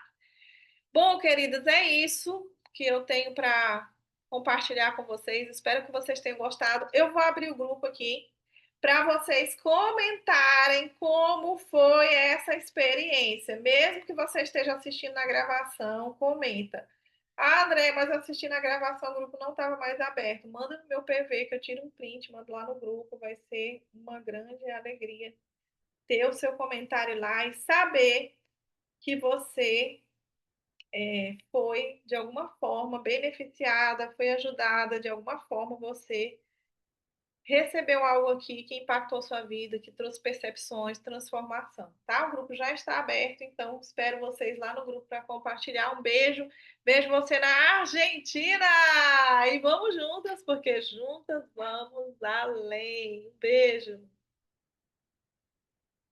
Bom, queridas, é isso que eu tenho para compartilhar com vocês. Espero que vocês tenham gostado. Eu vou abrir o grupo aqui para vocês comentarem como foi essa experiência. Mesmo que você esteja assistindo na gravação, comenta. Ah, André, mas assistindo a gravação, o grupo não estava mais aberto. Manda no meu PV que eu tiro um print, mando lá no grupo. Vai ser uma grande alegria ter o seu comentário lá e saber que você foi, de alguma forma, beneficiada, foi ajudada, de alguma forma você recebeu algo aqui que impactou sua vida, que trouxe percepções, transformação, tá? O grupo já está aberto, então espero vocês lá no grupo para compartilhar. Um beijo, vejo você na Argentina! E vamos juntas, porque juntas vamos além. Um beijo!